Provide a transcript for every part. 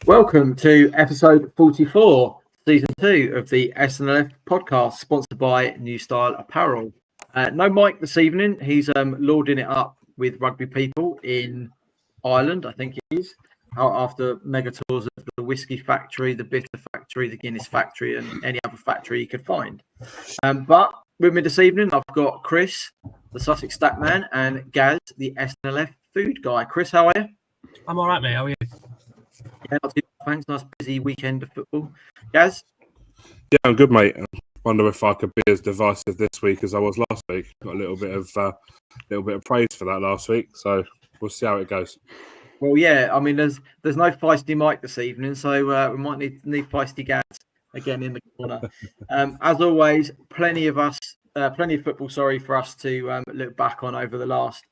Welcome to episode 44, season 2 of the SNLF podcast, sponsored by New Style Apparel. No Mike this evening. He's lording it up with rugby people in Ireland, I think it is, after mega tours of the whiskey factory, the bitter factory, the Guinness factory, and any other factory he could find. But with me this evening, I've got Chris, the Sussex stat man, and Gaz, the SNLF food guy. Chris, how are you? I'm all right, mate. How are you? Yeah, not too bad, thanks. Nice busy weekend of football. Gaz? Yeah, I'm good, mate. I wonder if I could be as divisive this week as I was last week. Got a little bit of praise for that last week, so we'll see how it goes. Well, yeah, I mean, there's no feisty Mike this evening, so we might need feisty Gaz again in the corner. As always, plenty of football. Sorry for us to look back on over the last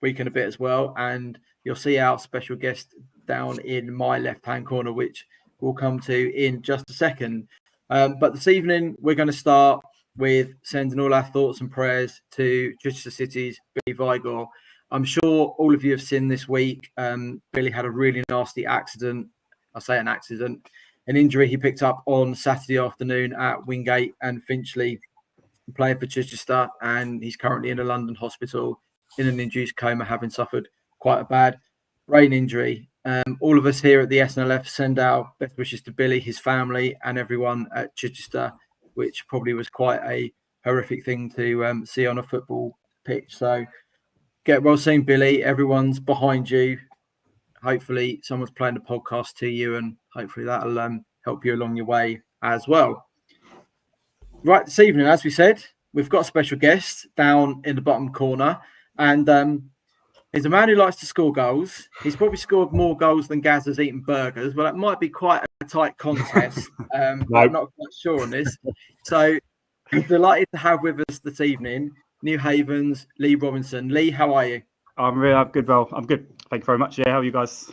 week and a bit as well, and you'll see our special guest down in my left-hand corner, which we'll come to in just a second. But this evening, we're going to start with sending all our thoughts and prayers to Chichester City's Billy Vigor. I'm sure all of you have seen this week, Billy had a really nasty accident. I say an accident, an injury he picked up on Saturday afternoon at Wingate and Finchley, playing for Chichester, and he's currently in a London hospital in an induced coma, having suffered quite a bad brain injury. All of us here at the SNLF send our best wishes to Billy, his family, and everyone at Chichester, which probably was quite a horrific thing to see on a football pitch. So get well soon, Billy. Everyone's behind you. Hopefully someone's playing the podcast to you, and hopefully that'll help you along your way as well. Right, this evening, as we said, we've got a special guest down in the bottom corner, and he's a man who likes to score goals. He's probably scored more goals than Gaz has eaten burgers. Well, that might be quite a tight contest. I'm not quite sure on this. So I'm delighted to have with us this evening New Haven's Lee Robinson. Lee, how are you? I'm good, well. I'm good. Thank you very much. Yeah, how are you guys?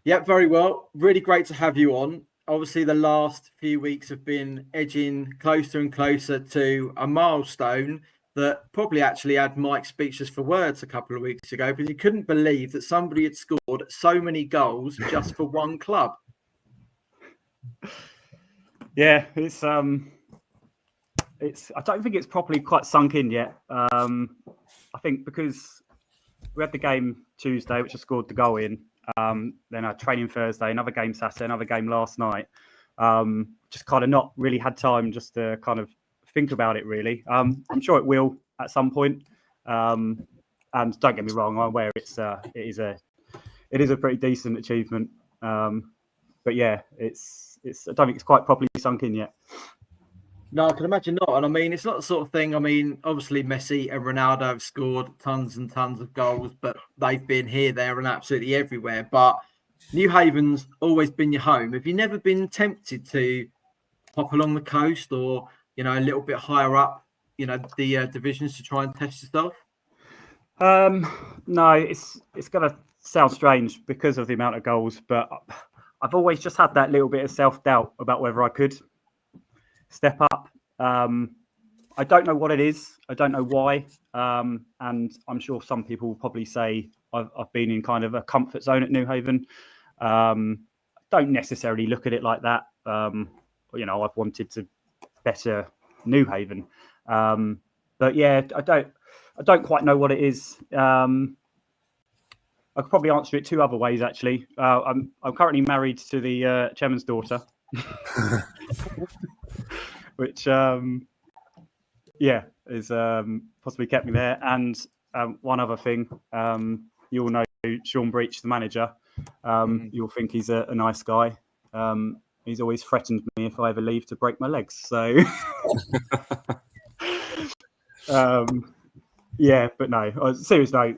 Yeah, very well. Really great to have you on. Obviously, the last few weeks have been edging closer and closer to a milestone that probably actually had Mike speechless for words a couple of weeks ago, because he couldn't believe that somebody had scored so many goals just for one club. Yeah, it's I don't think it's properly quite sunk in yet. I think because we had the game Tuesday, which I scored the goal in. Then I training Thursday, another game Saturday, another game last night. Just kind of not really had time just to kind of think about it, really. I'm sure it will at some point. And don't get me wrong, I'm aware it is a pretty decent achievement. But yeah, it's I don't think it's quite properly sunk in yet. No, I can imagine not. And I mean, it's not the sort of thing. I mean, obviously Messi and Ronaldo have scored tons and tons of goals, but they've been here, there, and absolutely everywhere. But New Haven's always been your home. Have you never been tempted to pop along the coast, or a little bit higher up, the divisions, to try and test yourself? No, it's going to sound strange because of the amount of goals, but I've always just had that little bit of self-doubt about whether I could step up. I don't know what it is. I don't know why. And I'm sure some people will probably say I've been in kind of a comfort zone at New Haven. Don't necessarily look at it like that. I've wanted to better New Haven. But yeah, I don't quite know what it is. I could probably answer it two other ways, actually. I'm currently married to the chairman's daughter, which is possibly kept me there. And one other thing, you all know Sean Breach, the manager. You'll think he's a nice guy. He's always threatened me if I ever leave to break my legs. So, but no. On a serious note,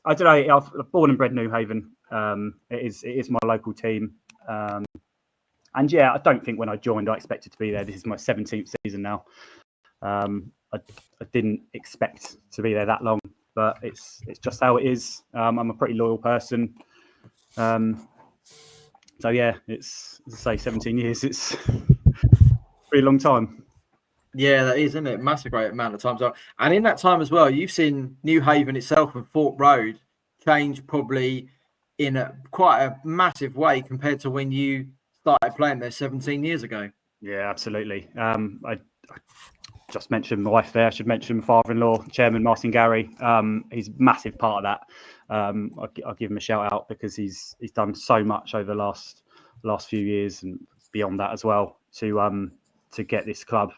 I don't know. I'm born and bred New Haven. It is my local team. And yeah, I don't think when I joined I expected to be there. This is my 17th season now. I didn't expect to be there that long, but it's just how it is. I'm a pretty loyal person. So yeah, it's, as I say, 17 years. It's a pretty long time. Yeah, that is, isn't it? Massive great amount of time. And in that time as well, you've seen New Haven itself and Fort Road change probably in quite a massive way compared to when you started playing there 17 years ago. Yeah, absolutely. I just mentioned my wife there. I should mention my father-in-law, Chairman Martin Gary. He's a massive part of that. I'll give him a shout out because he's done so much over the last few years and beyond that as well to get this club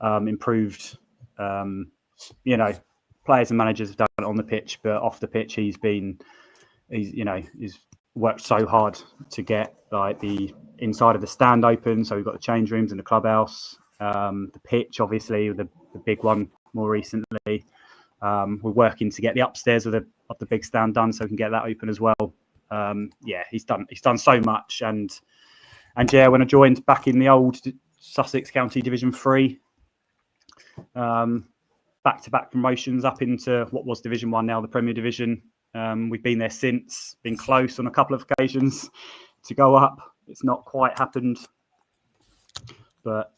improved. Players and managers have done it on the pitch, but off the pitch, he's worked so hard to get like the inside of the stand open. So we've got the change rooms and the clubhouse, the pitch, obviously the big one more recently. We're working to get the upstairs of the big stand done so we can get that open as well. He's done so much, and yeah, when I joined back in the old Sussex County Division 3, back-to-back promotions up into what was Division 1, now the Premier Division. We've been there since, been close on a couple of occasions to go up. It's not quite happened, but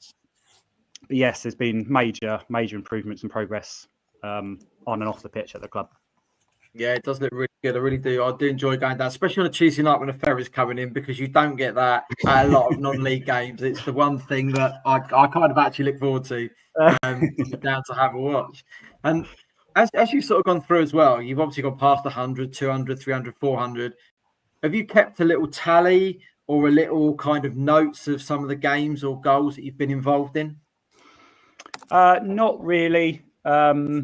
yes, there's been major improvements and progress on and off the pitch at the club. Yeah, it does look really good. I really do. I do enjoy going down, especially on a Tuesday night when the ferry's coming in, because you don't get that at a lot of non-league games. It's the one thing that I kind of actually look forward to, down to have a watch. And as you've sort of gone through as well, you've obviously gone past 100, 200, 300, 400. Have you kept a little tally or a little kind of notes of some of the games or goals that you've been involved in? Not really. No.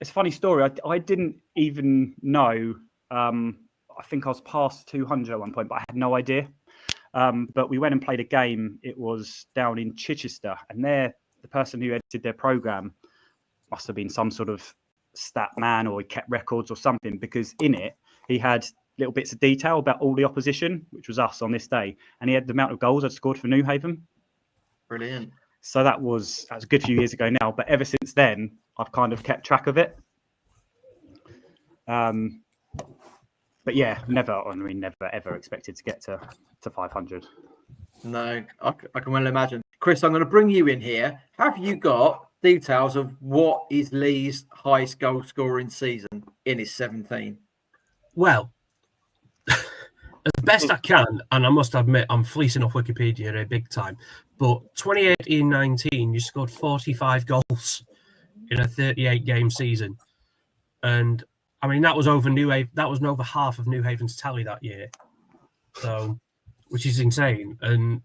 It's a funny story. I didn't even know. I think I was past 200 at one point, but I had no idea. But we went and played a game. It was down in Chichester, and the person who edited their program must have been some sort of stat man, or he kept records or something, because in it he had little bits of detail about all the opposition, which was us on this day, and he had the amount of goals I'd scored for New Haven. Brilliant. So that was a good few years ago now, but ever since then, I've kind of kept track of it. But yeah, never ever expected to get to 500. No, I can well imagine. Chris, I'm going to bring you in here. Have you got details of what is Lee's highest goal scoring season in his 17? Well, as best I can, and I must admit I'm fleecing off Wikipedia here big time, but 2018-19, you scored 45 goals in a 38-game season. And, I mean, that was over half of New Haven's tally that year. So, which is insane. And,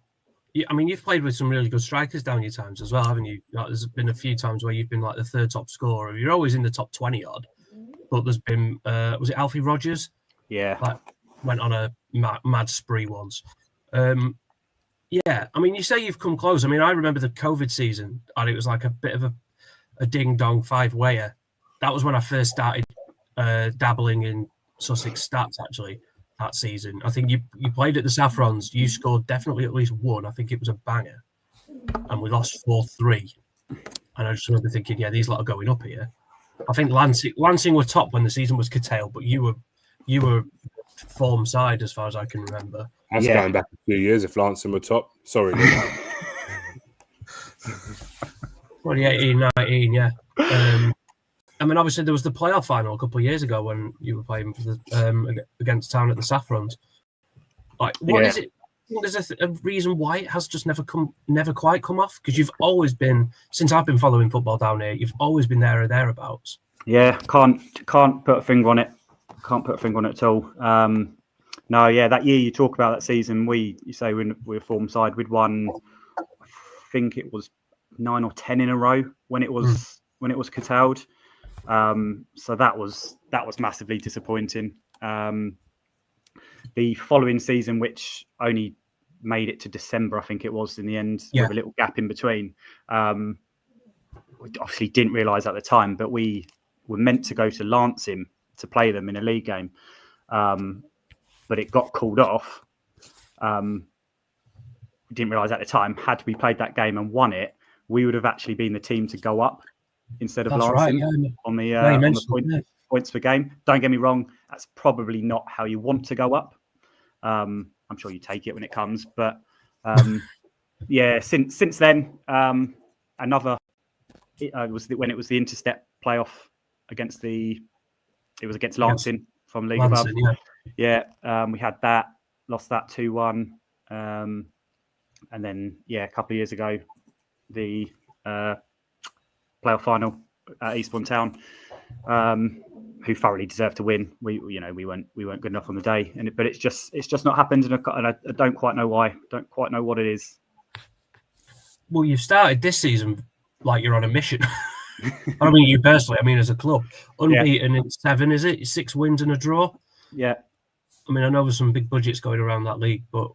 I mean, you've played with some really good strikers down your times as well, haven't you? Like, there's been a few times where you've been like the third top scorer. You're always in the top 20-odd. But there's been, was it Alfie Rogers? Yeah. Like, went on a mad spree once. Yeah, I mean, you say you've come close. I mean, I remember the COVID season, and it was like a bit of a ding-dong five-wayer. That was when I first started dabbling in Sussex stats, actually, that season. I think you played at the Saffrons. You scored definitely at least one. I think it was a banger. And we lost 4-3. And I just remember thinking, yeah, these lot are going up here. I think Lancing were top when the season was curtailed, but you were form side as far as I can remember. That's going back a few years if Lancing were top. Sorry. 2018-19, yeah. I mean, obviously, there was the playoff final a couple of years ago when you were playing for against Town at the Saffrons. Like, what is it? There's a reason why it has just never quite come off? Because you've always been, since I've been following football down here, you've always been there or thereabouts. Yeah, can't put a finger on it. Can't put a finger on it at all. No, yeah, that year you talk about that season, you say we're form side. We'd won, I think it was 9 or 10 in a row when it was curtailed. So that was massively disappointing. The following season, which only made it to December, I think it was in the end, with a little gap in between. We obviously didn't realise at the time, but we were meant to go to Lancing to play them in a league game, but it got called off. We didn't realise at the time. Had we played that game and won it, we would have actually been the team to go up instead of Lancing on the points per game. Don't get me wrong, that's probably not how you want to go up. I'm sure you take it when it comes, but yeah, since then, another it was when it was the Interstep playoff against Lancing. from League Above. Yeah. We had that, lost that 2-1. And then, a couple of years ago, the playoff final at Eastbourne Town, who thoroughly deserved to win. We weren't good enough on the day, but it's just not happened, and I don't quite know why. Don't quite know what it is. Well, you've started this season like you're on a mission. I mean, you personally. I mean, as a club, unbeaten in 7, is it? 6 wins and a draw. Yeah. I mean, I know there's some big budgets going around that league, but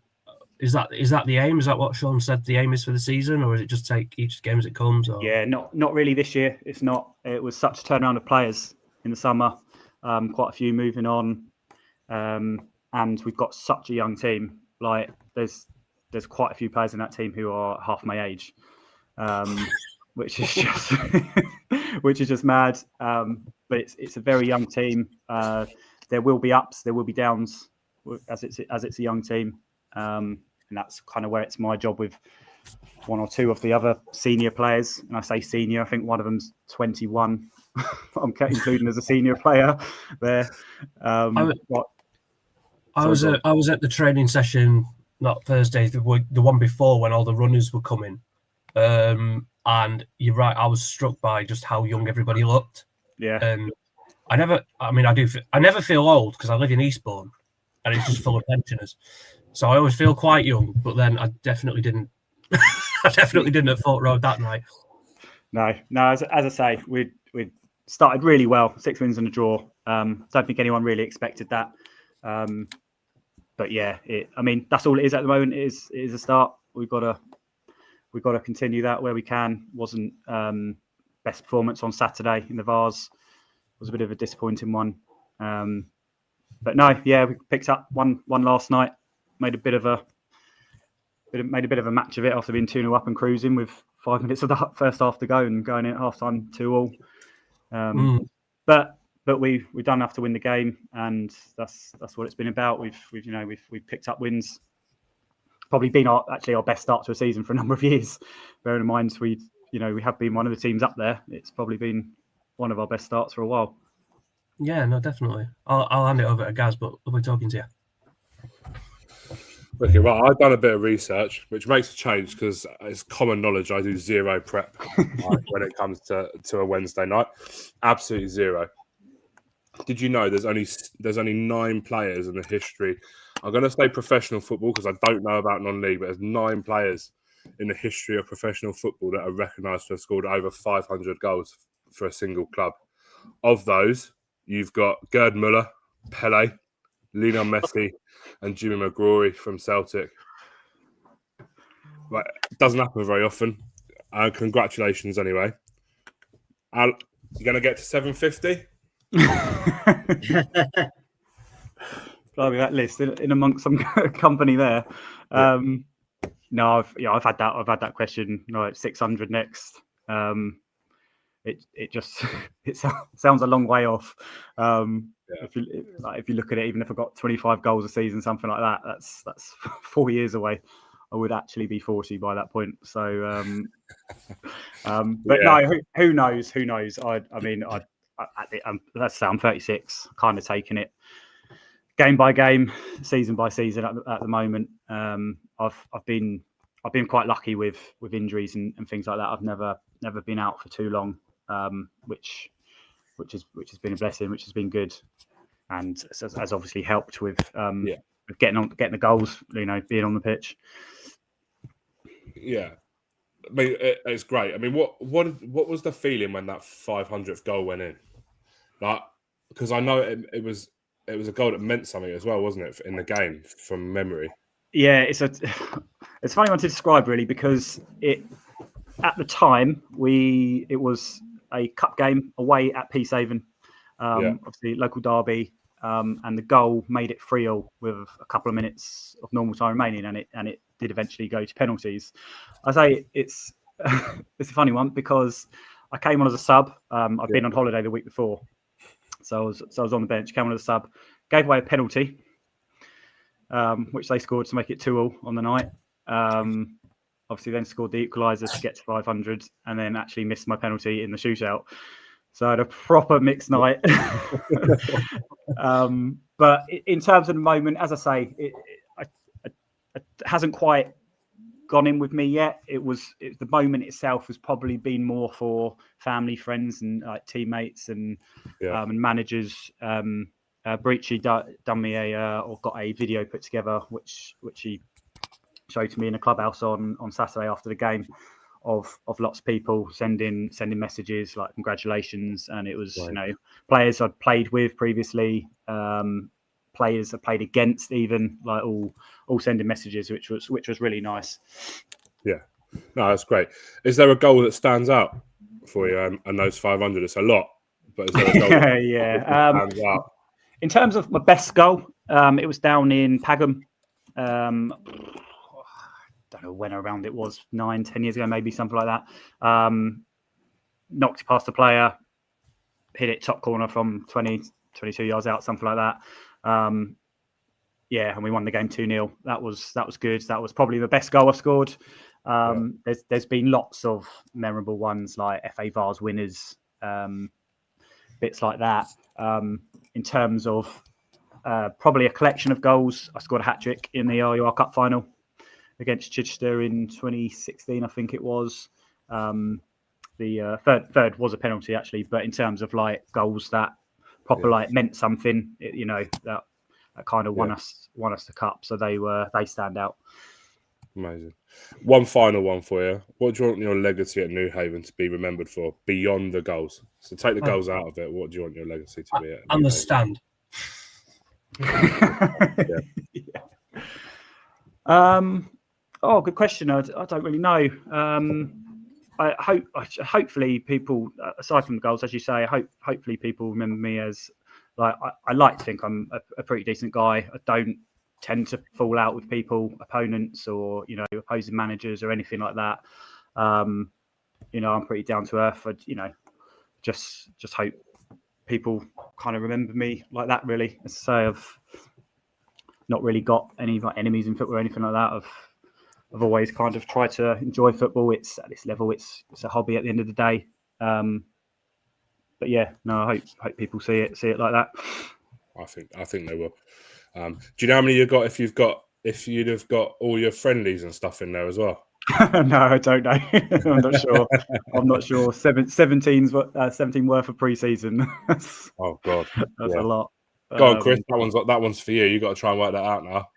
is that the aim? Is that what Sean said the aim is for the season, or is it just take each game as it comes? Or? Yeah, not really this year. It's not. It was such a turnaround of players in the summer. Quite a few moving on, and we've got such a young team. Like there's quite a few players in that team who are half my age, which is just mad. But it's a very young team. There will be ups, there will be downs, as it's a young team, and that's kind of where it's my job with one or two of the other senior players. And I say senior, I think one of them's 21. I'm including as a senior player there. I was at the training session, not Thursday, the one before when all the runners were coming. And you're right, I was struck by just how young everybody looked. Yeah. And I never feel old because I live in Eastbourne and it's just full of pensioners. So I always feel quite young, but then I definitely didn't. I definitely didn't at Fort Road that night. No. As I say, we started really well, 6 wins and a draw. Don't think anyone really expected that. But yeah, that's all it is at the moment. It is a start. We've got to continue that where we can. Wasn't best performance on Saturday in the Vars. Was a bit of a disappointing one. But no, yeah, we picked up one last night. Made a bit of a match of it after being 2-0 up and cruising with 5 minutes of the first half to go and going in at half time 2-2. But we've done enough to win the game, and that's what it's been about. We've picked up wins. Probably been our best start to a season for a number of years. Bearing in mind we have been one of the teams up there. It's probably been one of our best starts for a while. Yeah, no, definitely. I'll hand it over to Gaz, but lovely talking to you. Okay, right. I've done a bit of research, which makes a change because it's common knowledge I do zero prep when it comes to a Wednesday night. Absolutely zero. Did you know there's only 9 players in the history? I'm going to say professional football because I don't know about non-league, but there's 9 players in the history of professional football that are recognised to have scored over 500 goals for a single club. Of those, you've got Gerd Müller, Pele, Lionel Messi, and Jimmy McGrory from Celtic. Right, it doesn't happen very often. Congratulations, anyway. You're going to get to 750? Probably that list in amongst some company there. No, I've had that question. Right, 600 next. It sounds a long way off. If you look at it, even if I got 25 goals a season, something like that, that's 4 years away. I would actually be 40 by that point. So, but no, who knows? Who knows? Let's say I'm 36, kind of taking it game by game, season by season at the moment. I've been quite lucky with injuries and things like that. I've never been out for too long, which has been a blessing, which has been good, and has obviously helped with getting the goals, being on the pitch. Yeah, I mean it's great. I mean, what was the feeling when that 500th goal went in? Like, because I know it was a goal that meant something as well, wasn't it, in the game from memory? Yeah, it's a funny one to describe, really, because at the time it was a cup game away at Peacehaven, obviously local derby, and the goal made it 3-3 with a couple of minutes of normal time remaining, and it did eventually go to penalties. I say it's a funny one because I came on as a sub. I've been on holiday the week before, so I was on the bench, came on as a sub, gave away a penalty, which they scored to make it 2-2 on the night. Obviously then scored the equaliser to get to 500, and then actually missed my penalty in the shootout. So I had a proper mixed night. But in terms of the moment, as I say, it hasn't quite gone in with me yet. The moment itself has probably been more for family, friends, and teammates and managers. Breachy done me or got a video put together, which he showed to me in a clubhouse on Saturday after the game, of lots of people sending messages like congratulations, and it was players I'd played with previously, players I played against, even like all sending messages, which was really nice. Yeah, no, that's great. Is there a goal that stands out for you? And those 500, it's a lot, but is there a goal that stands out? In terms of my best goal, it was down in Pagham. Don't know when around it was, 9-10 years ago, maybe something like that. Knocked it past the player, hit it top corner from 22 yards out, something like that. And we won the game 2-0. That was good. That was probably the best goal I've scored. There's been lots of memorable ones like FA Vars winners, bits like that. In terms of probably a collection of goals, I scored a hat-trick in the RUR Cup final against Chichester in 2016, I think it was. The third was a penalty, actually, but in terms of like goals that proper meant something, that kind of won us the cup, so they stand out. Amazing. One final one for you. What do you want your legacy at New Haven to be remembered for beyond the goals? So take the goals out of it. What do you want your legacy to be? On the stand. Good question. I don't really know. Hopefully people, aside from the goals, as you say, hopefully people remember me as like I like to think I'm a pretty decent guy. I don't tend to fall out with people, opponents, or opposing managers or anything like that. I'm pretty down to earth. Just hope people kind of remember me like that. Really, as I say, I've not really got any enemies in football or anything like that. I've always kind of tried to enjoy football. It's at this level, it's a hobby at the end of the day. But yeah, no, I hope people see it like that. I think they will. Do you know how many you got? If you'd have got all your friendlies and stuff in there as well? No, I don't know. I'm not sure. 17 worth of pre-season. Oh God, that's a lot. Go on, Chris. That one's for you. You got to try and work that out now.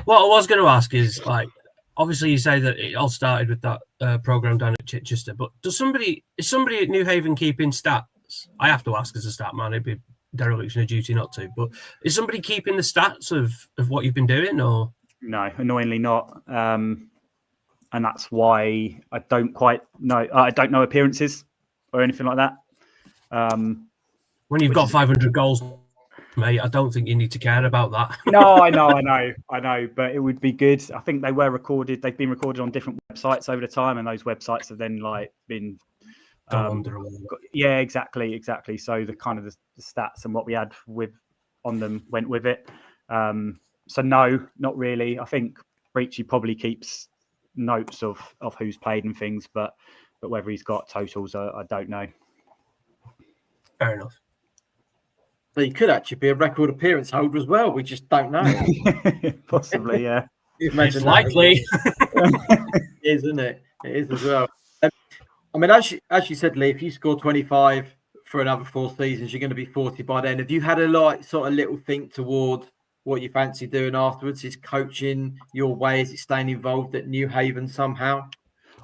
What I was going to ask is, like, obviously you say that it all started with that program down at Chichester, but is somebody at New Haven keeping stats? I have to ask as a stat man. It'd be dereliction of duty not to. But is somebody keeping the stats of what you've been doing, or no? Annoyingly not. And that's why I don't quite know. I don't know appearances or anything like that. When you've got 500 goals, mate, I don't think you need to care about that. No, I know, but it would be good. I think they were recorded. They've been recorded on different websites over the time, and those websites have then been. Yeah, exactly. So the kind of the stats and what we had on them went with it. So no, not really. I think Breachy probably keeps notes of who's played and things, but whether he's got totals, I don't know. Fair enough. So he could actually be a record appearance holder as well. We just don't know. Possibly, yeah. It's likely. It is, isn't it? It is as well. I mean, as you said, Lee, if you score 25 for another 4 seasons, you're going to be 40 by then. Have you had a little think toward what you fancy doing afterwards? Is coaching your way? Is it staying involved at New Haven somehow?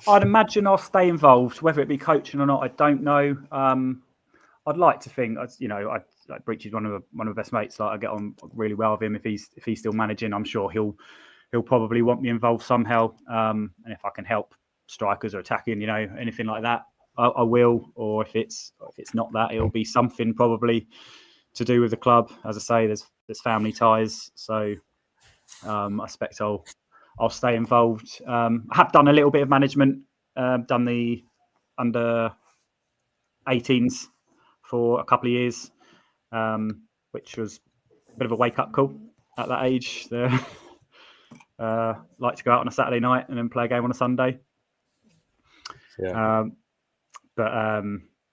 I'd imagine I'll stay involved, whether it be coaching or not. I don't know. I'd like to think, Breachy's one of my best mates. Like, I get on really well with him. If he's still managing, I'm sure he'll probably want me involved somehow. And if I can help strikers or attacking, anything like that, I will. Or if it's not that, it'll be something probably to do with the club. As I say, there's family ties, so I expect I'll stay involved. I have done a little bit of management. Done the under 18s for a couple of years, which was a bit of a wake-up call at that age. Like to go out on a Saturday night and then play a game on a Sunday. Yeah.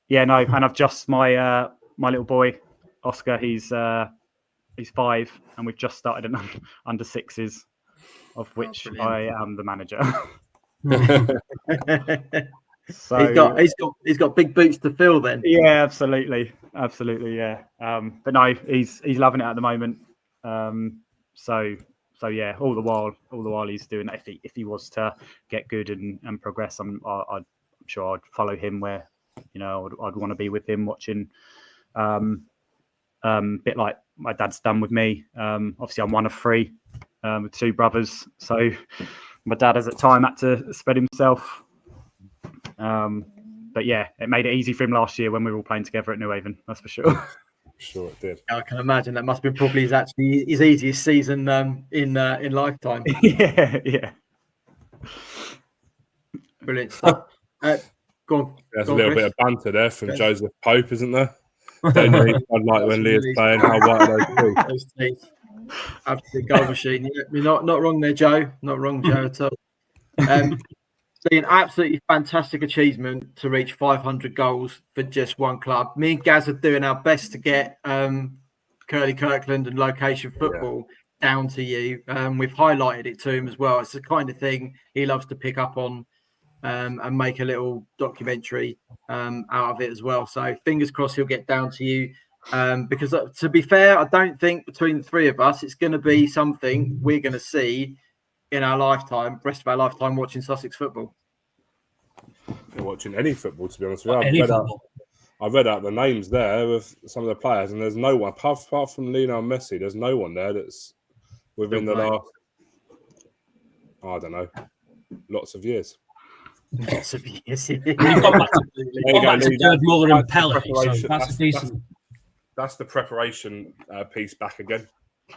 Yeah, no, and I've just my little boy Oscar. He's 5, and we've just started an under 6s, of which I am the manager. So he's got big boots to fill then. Yeah, absolutely, yeah. But no, he's loving it at the moment. So yeah, all the while he's doing that. If he was to get good and progress, I'm sure I'd follow him where, I'd want to be with him watching. Bit like my dad's done with me. Obviously, I'm one of 3 with 2 brothers, so my dad has at time had to spread himself. But yeah, it made it easy for him last year when we were all playing together at New Haven. That's for sure. Sure, it did. I can imagine that must be probably his easiest season in lifetime. yeah. Brilliant stuff. Go on. There's go a little Chris. bit of banter there from Joseph Pope, isn't there? Don't you think I'd like when Leah's playing? How white are those teeth? Absolute goal machine. You're not wrong there, Joe. Not wrong, Joe, at all. An absolutely fantastic achievement to reach 500 goals for just one club. Me and Gaz are doing our best to get Curly Kirkland and location football down to you. We've highlighted it to him as well. It's the kind of thing he loves to pick up on and make a little documentary out of it as well. So fingers crossed he'll get down to you. Because to be fair, I don't think between the 3 of us, it's going to be something we're going to see in our lifetime, rest of our lifetime, watching Sussex football. You're watching any football, to be honest with you. I've read out the names there of some of the players, and there's no one apart from Lionel Messi. There's no one there that's within the last, I don't know, lots of years. Lots of years. You've gone back to Gerd Muller and Pele, so that's decent. That's the preparation piece back again.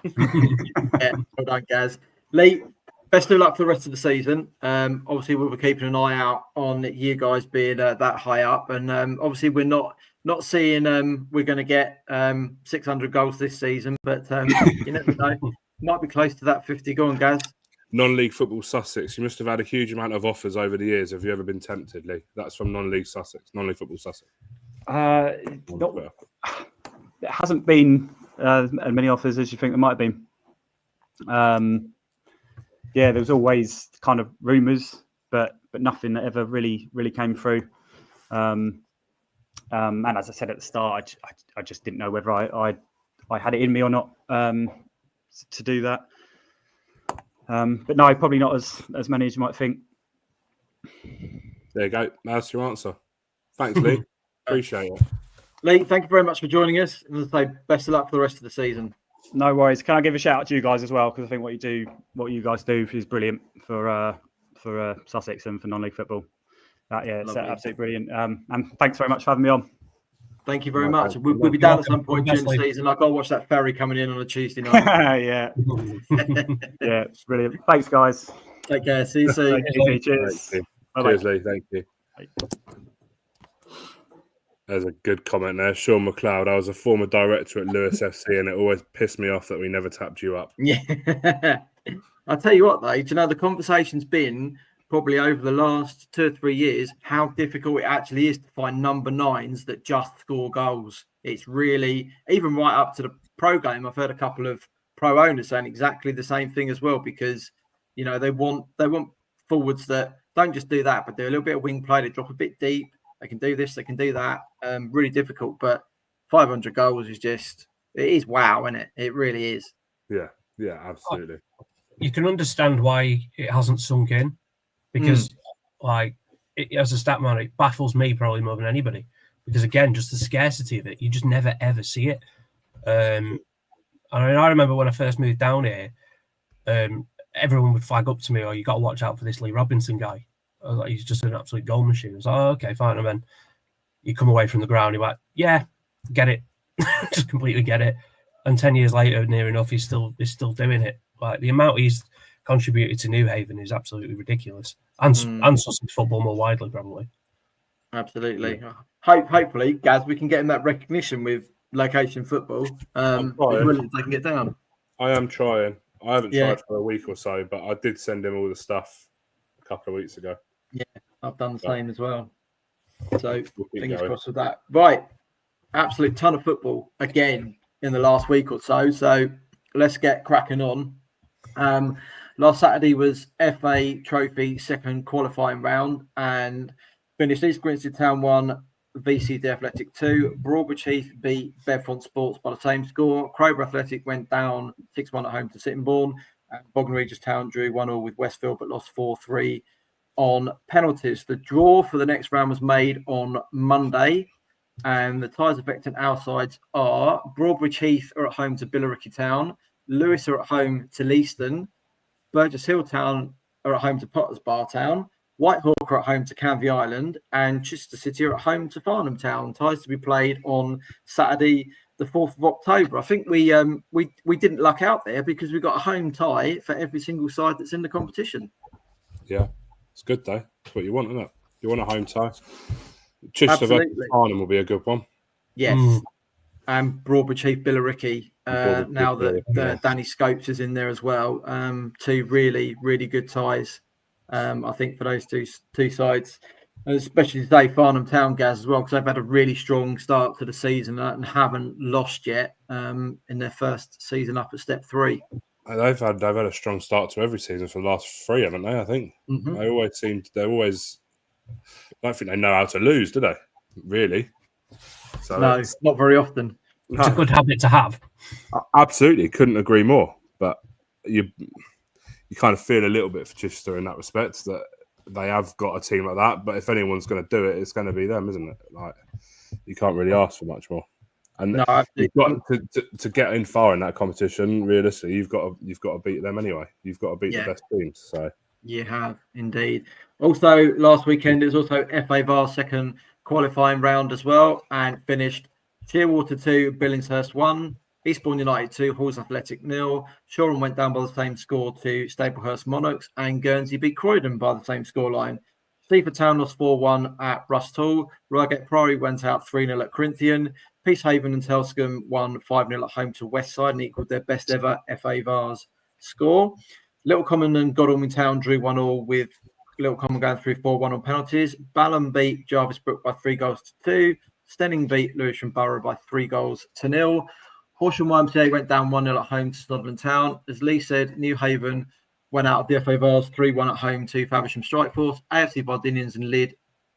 Yeah, well done, Gaz. Lee, best of luck for the rest of the season. Obviously, we'll be keeping an eye out on you guys being that high up, and obviously, we're not seeing we're going to get 600 goals this season, but you never know. Might be close to that 50. Go on, Gaz. Non-league football Sussex. You must have had a huge amount of offers over the years. Have you ever been tempted, Lee? That's from non-league Sussex, non-league football Sussex. It hasn't been as many offers as you think there might have been. Yeah, there was always kind of rumours, but nothing that ever really came through. And as I said at the start, I just didn't know whether I had it in me or not to do that. But no, probably not as many as you might think. There you go. That's your answer. Thanks, Lee. Appreciate it. Lee, thank you very much for joining us. And as I say, best of luck for the rest of the season. No worries. Can I give a shout out to you guys as well? Because I think what you guys do is brilliant for Sussex and for non-league football. It's absolutely brilliant. And thanks very much for having me on. Thank you very much. We'll be down at some point during the season. I've got to watch that ferry coming in on a Tuesday night. Yeah, brilliant. Thanks, guys. Take care. See you soon. Cheers. Cheers, Lee. Thank you. Bye. There's a good comment there. Sean McLeod. I was a former director at Lewis FC, and it always pissed me off that we never tapped you up. Yeah. I'll tell you what, though, the conversation's been probably over the last 2 or 3 years, how difficult it actually is to find number 9s that just score goals. It's really, even right up to the pro game, I've heard a couple of pro owners saying exactly the same thing as well, because, they want forwards that don't just do that, but do a little bit of wing play, they drop a bit deep. They can do this, they can do that. Really difficult, but 500 goals is it is wow, isn't it? It really is. Yeah, absolutely. You can understand why it hasn't sunk in, because as a stat man, it baffles me probably more than anybody, because again, just the scarcity of it, you just never ever see it. I remember when I first moved down here, everyone would flag up to me, "Oh, you got to watch out for this Lee Robinson guy. I was like, he's just an absolute goal machine." I was like, "Oh, okay, fine." And then you come away from the ground, you're like, "Yeah, get it," just completely get it. And 10 years later, near enough, he's still doing it. Like the amount he's contributed to New Haven is absolutely ridiculous, and Sussex football more widely, probably. Absolutely. Yeah. Hopefully, Gaz, we can get him that recognition with location football. Brilliant, they can get down. I am trying. I haven't tried for a week or so, but I did send him all the stuff a couple of weeks ago. Yeah, I've done the same as well. So We'll keep fingers going. crossed with that. Right, absolute ton of football again in the last week or so. So let's get cracking on. Last Saturday was FA Trophy second qualifying round and finished East Grinstead Town 1, VCD Athletic 2. Broadwood Chief beat Bedfont Sports by the same score. Crowborough Athletic went down 6-1 at home to Sittingbourne. And Bognor Regis Town drew 1-1 with Westfield but lost 4-3 on penalties. The draw for the next round was made on Monday. And the ties affecting our sides are Broadwood Heath are at home to Billericay Town. Lewis are at home to Leiston. Burgess Hill Town are at home to Potters Bar Town. Whitehawk are at home to Canvey Island. And Chichester City are at home to Farnham Town. Ties to be played on Saturday, the 4th of October. I think we didn't luck out there because we got a home tie for every single side that's in the competition. Yeah, it's good though. That's what you want, isn't it? You want a home tie. Chichester versus Farnham will be a good one. Yes. And Broadwood Chief Billericay, now that Danny Scopes is in there as well. Two really, really good ties, I think, for those two sides. And especially today, Farnham Town, Gaz, as well, because they've had a really strong start to the season and haven't lost yet in their first season up at Step 3. They've had a strong start to every season for the last 3, haven't they? I think they always I don't think they know how to lose, do they? Really? So no, not very often. It's a good habit to have. Absolutely, couldn't agree more. But you kind of feel a little bit for Chichester in that respect that they have got a team like that. But if anyone's going to do it, it's going to be them, isn't it? Like you can't really ask for much more. And you've got to get in far in that competition. Realistically, you've got to beat them anyway. You've got to beat the best teams. So you have indeed. Also, last weekend it was also FA Vars second qualifying round as well, and finished Shearwater 2, Billingshurst 1, Eastbourne United 2, Halls Athletic 0. Shoreham went down by the same score to Staplehurst Monarchs, and Guernsey beat Croydon by the same scoreline. Sleaford Town lost 4-1 at Rustall. Reigate Priory went out 3-0 at Corinthian. Peacehaven and Telscombe won 5-0 at home to Westside and equalled their best ever FA Vars score. Little Common and Godalming Town drew 1-1 with Little Common going through 4-1 on penalties. Balham beat Jarvis Brook by 3-2. Stenning beat Lewisham Borough by 3-0. Horsham YMCA went down 1-0 at home to Snodland Town. As Lee said, New Haven went out of the FA Vars 3-1 at home to Faversham Strikeforce. AFC Vardinians and Lydd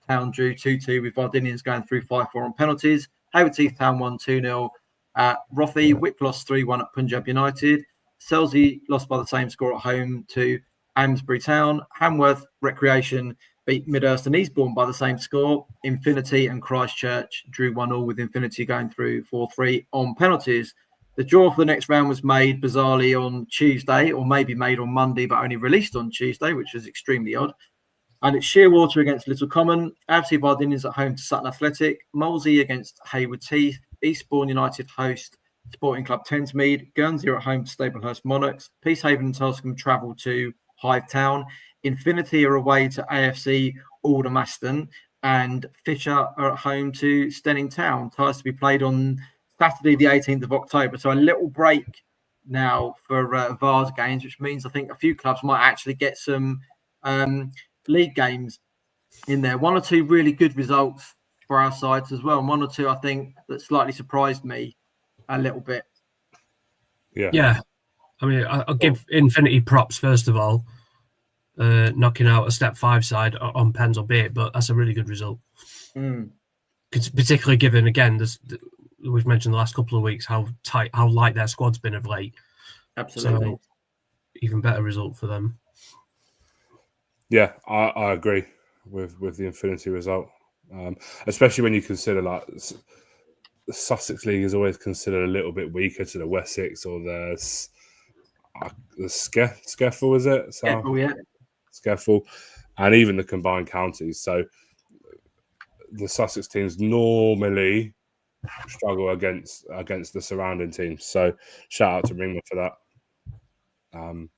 Town drew 2-2 with Vardinians going through 5-4 on penalties. Hayward Heath Town won 2-0 at Rothy. Wick lost 3-1 at Punjab United. Selsey lost by the same score at home to Amesbury Town. Hamworth Recreation beat Midhurst and Eastbourne by the same score. Infinity and Christchurch drew 1-1 with Infinity going through 4-3 on penalties. The draw for the next round was made bizarrely on Tuesday, or maybe made on Monday, but only released on Tuesday, which was extremely odd. And it's Shearwater against Little Common, AFC Vardinians at home to Sutton Athletic, Molesey against Hayward Heath, Eastbourne United host Sporting Club Thamesmead, Guernsey are at home to Staplehurst Monarchs, Peacehaven and Telscombe travel to Hythe Town, Infinity are away to AFC Aldermaston, and Fisher are at home to Stenning Town. Ties to be played on Saturday, the 18th of October. So a little break now for Vars games, which means I think a few clubs might actually get some league games in there. 1 or 2 really good results for our sides as well. And 1 or 2, I think, that slightly surprised me a little bit. Yeah. I mean, I'll give Infinity props, first of all, knocking out a Step 5 side on pens or bait, but that's a really good result. Particularly given, again, we've mentioned the last couple of weeks how light their squad's been of late. Absolutely. So, even better result for them. Yeah, I agree with the Infinity result, especially when you consider like the Sussex League is always considered a little bit weaker to the Wessex or the Skeffel, is it? So, Skeffel, yeah. Skeffel, and even the combined counties. So the Sussex teams normally struggle against the surrounding teams. So shout out to Ringwood for that.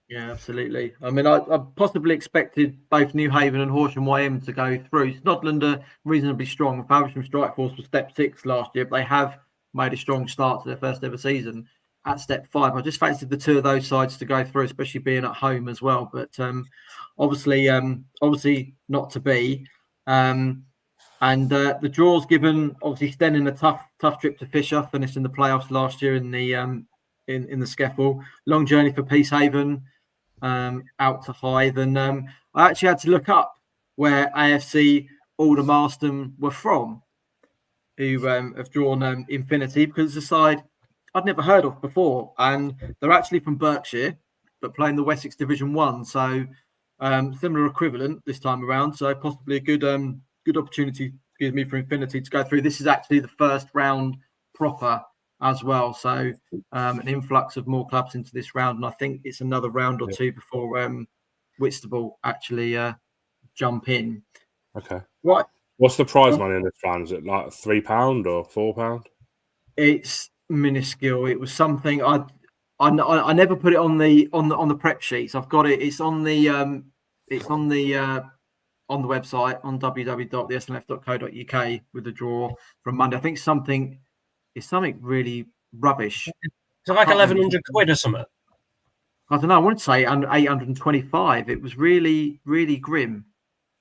Yeah, absolutely. I mean, I possibly expected both New Haven and Horsham YM to go through. Snodland are reasonably strong. Faversham Strikeforce was Step 6 last year, but they have made a strong start to their first ever season at Step 5. I just fancied the 2 of those sides to go through, especially being at home as well. But obviously not to be. And the draw's given obviously Stenning a tough trip to Fisher, finished in the playoffs last year in the Skeffel. Long journey for Peacehaven, out to Hythe, and I actually had to look up where AFC Aldermaston were from, who have drawn Infinity, because it's a side I'd never heard of before, and they're actually from Berkshire, but playing the Wessex Division 1, so similar equivalent this time around. So possibly a good opportunity, excuse me, for Infinity to go through. This is actually the first round proper as well, so an influx of more clubs into this round, and I think it's another round or two before Whitstable actually jump in. Okay. Right. What's the prize money in this round? Is it like £3 or £4? It's minuscule. It was something I never put it on the prep sheets. I've got it. It's on the website on www.thesnlf.co.uk with the draw from Monday. I think it's something really rubbish. Is it like 1,100 quid or something? I don't know. I want to say 825. It was really, really grim.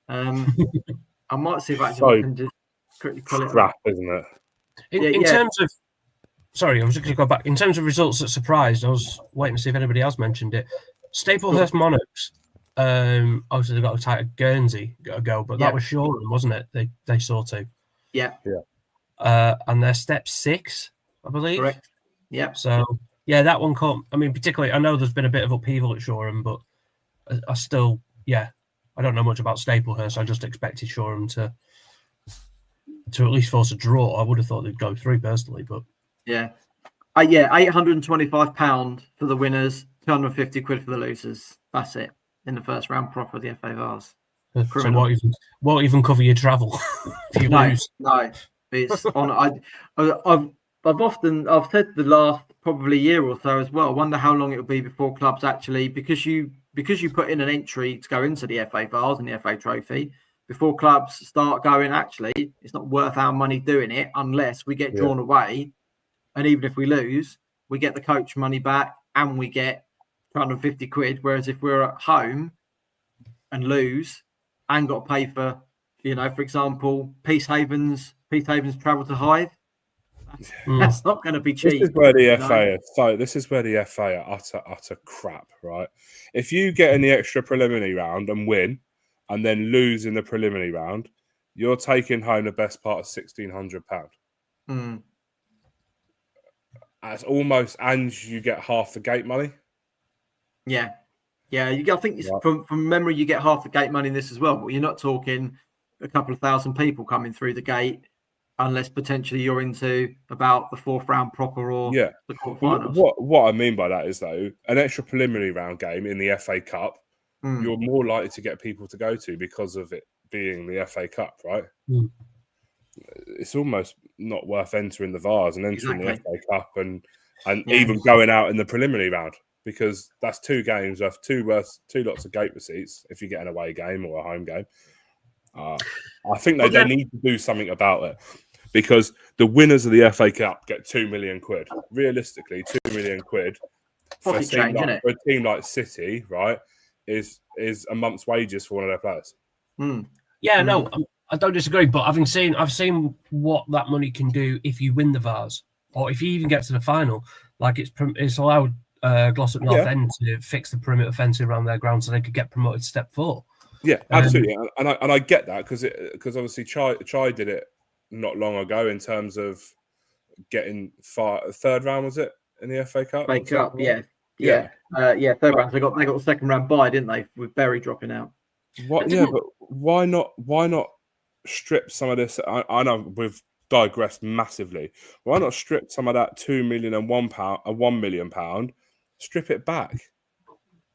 I might see if I can just quickly pull it Crap, up. isn't it? In terms of, sorry, I was just going to go back. In terms of results that surprised, I was waiting to see if anybody else mentioned it. Staplehurst Monarchs, obviously they got a tight Guernsey a go, but that was Shoreham, wasn't it? They saw to. Yeah. And they're step 6, I believe. Correct. Yeah. So yeah, that one caught. I mean, particularly, I know there's been a bit of upheaval at Shoreham, but I still, I don't know much about Staplehurst. I just expected Shoreham to at least force a draw. I would have thought they'd go through personally, but £825 for the winners, 250 quid for the losers. That's it in the first round proper of the FA Vars. So won't even cover your travel if you lose. No, it's on. I've said the last probably year or so as well. I wonder how long it will be before clubs actually, because you put in an entry to go into the FA Vars and the FA Trophy, before clubs start going, actually, it's not worth our money doing it unless we get drawn away. And even if we lose, we get the coach money back and we get 250 quid. Whereas if we're at home and lose and got to pay for, for example, Peacehaven's travel to Hythe, that's not going to be cheap. This is where the FA are. So this is where the FA are utter crap, right? If you get in the extra preliminary round and win, and then lose in the preliminary round, you're taking home the best part of £1,600. That's almost, and you get half the gate money. Yeah. I think from memory, you get half the gate money in this as well, but you're not talking a couple of thousand people coming through the gate, unless potentially you're into about the 4th round proper or the quarterfinals. What I mean by that is, though, an extra preliminary round game in the FA Cup, you're more likely to get people to go to because of it being the FA Cup, right? It's almost not worth entering the Vars and entering the FA Cup and even going out in the preliminary round, because that's 2 games worth 2 lots of gate receipts if you get an away game or a home game. I think they need to do something about it, because the winners of the FA Cup get 2 million quid. Realistically, 2 million quid for a team like City, right, is a month's wages for one of their players. No, I don't disagree, but I've seen what that money can do if you win the Vars, or if you even get to the final. Like it's allowed Glossop North End to fix the perimeter fencing around their ground so they could get promoted to step 4. Yeah, absolutely, and I get that, because obviously Chai did it not long ago in terms of getting 3rd round, was it, in the FA Cup? FA Cup, yeah. 3rd round. They got the 2nd round bye, didn't they? With Berry dropping out. But why not strip some of this? I know we've digressed massively. Why not strip some of that £2 million and £1 million? Strip it back.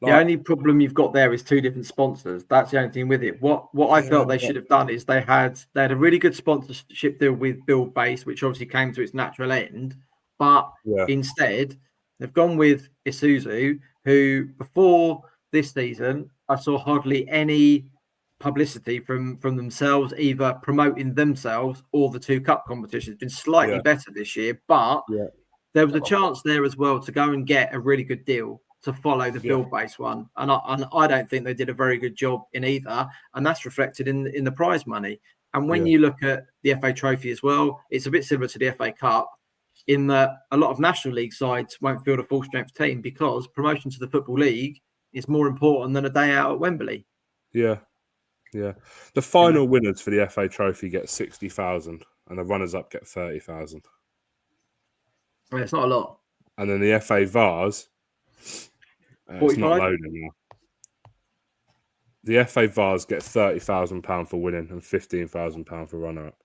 The only problem you've got there is 2 different sponsors. That's the only thing with it. What I felt they should have done is they had a really good sponsorship deal with Build Base, which obviously came to its natural end. But instead, they've gone with Isuzu, who before this season, I saw hardly any publicity from themselves, either promoting themselves or the 2 cup competitions. It's been slightly better this year, but there was a chance there as well to go and get a really good deal to follow the Build Base one, and I don't think they did a very good job in either, and that's reflected in the prize money. And when you look at the FA Trophy as well, it's a bit similar to the FA Cup in that a lot of National League sides won't field a full-strength team because promotion to the Football League is more important than a day out at Wembley. Yeah. The final winners for the FA Trophy get 60,000 and the runners-up get 30,000. Well, it's not a lot. And then the FA Vars, it's not loading now. The FA Vars get £30,000 for winning and £15,000 for runner-up.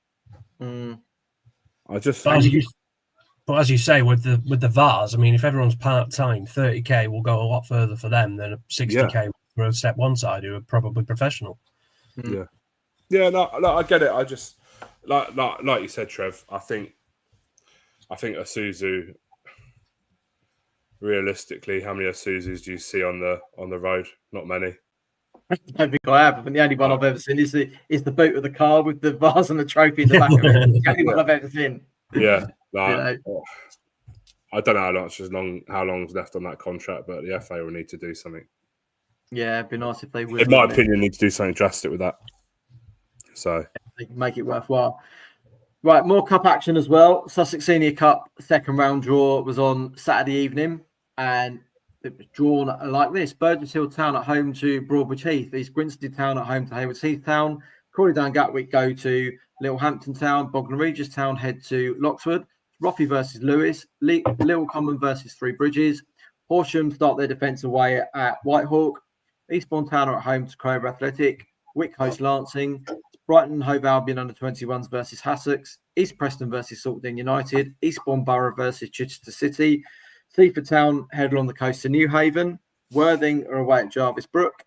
But as you say, with the VARs, I mean, if everyone's part-time, 30k will go a lot further for them than a 60k for a step one side who are probably professional. No, I get it. I just like you said, Trev. I think Isuzu. Realistically, how many Isuzus do you see on the road? Not many. I don't think I have. I think the only one I've ever seen is the boot of the car with the vase and the trophy in the back of it. It's the only one I've ever seen. Yeah, I don't know how long's left on that contract, but the FA will need to do something. Yeah, it'd be nice if they would. In my opinion, need to do something drastic with that. So make it worthwhile. Right, more cup action as well. Sussex Senior Cup second round draw was on Saturday evening, and it was drawn like this: Burgess Hill Town at home to Broadbridge Heath, East Grinstead Town at home to Haywards Heath Town, Crawley Down Gatwick go to Littlehampton Town, Bognor Regis Town head to Loxwood, Roffey versus Lewis, Little Common versus Three Bridges, Horsham start their defence away at Whitehawk, Eastbourne Town are at home to Cromer Athletic, Wick host Lancing, Brighton Hove Albion under-21s versus Hassocks, East Preston versus Saltden United, Eastbourne Borough versus Chichester City, Seaford Town head along the coast to New Haven, Worthing are away at Jarvis Brook,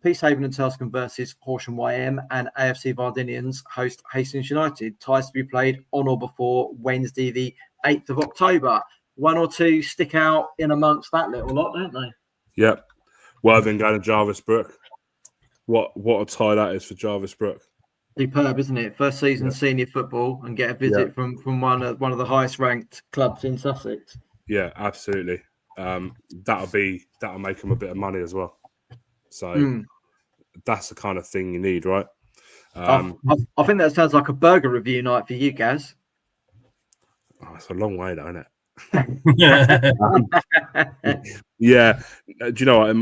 Peacehaven and Telscombe versus Horsham YM, and AFC Vardinians host Hastings United. Ties to be played on or before Wednesday, the 8th of October. One or two stick out in amongst that little lot, don't they? Yep. Worthing going to Jarvis Brook. What a tie that is for Jarvis Brook. Superb, isn't it? First season senior football and get a visit from one of the highest ranked clubs in Sussex. Yeah, absolutely. That'll make them a bit of money as well. So that's the kind of thing you need, right? I think that sounds like a burger review night for you, Gaz. Oh, it's a long way, though, isn't it? Yeah. Do you know what?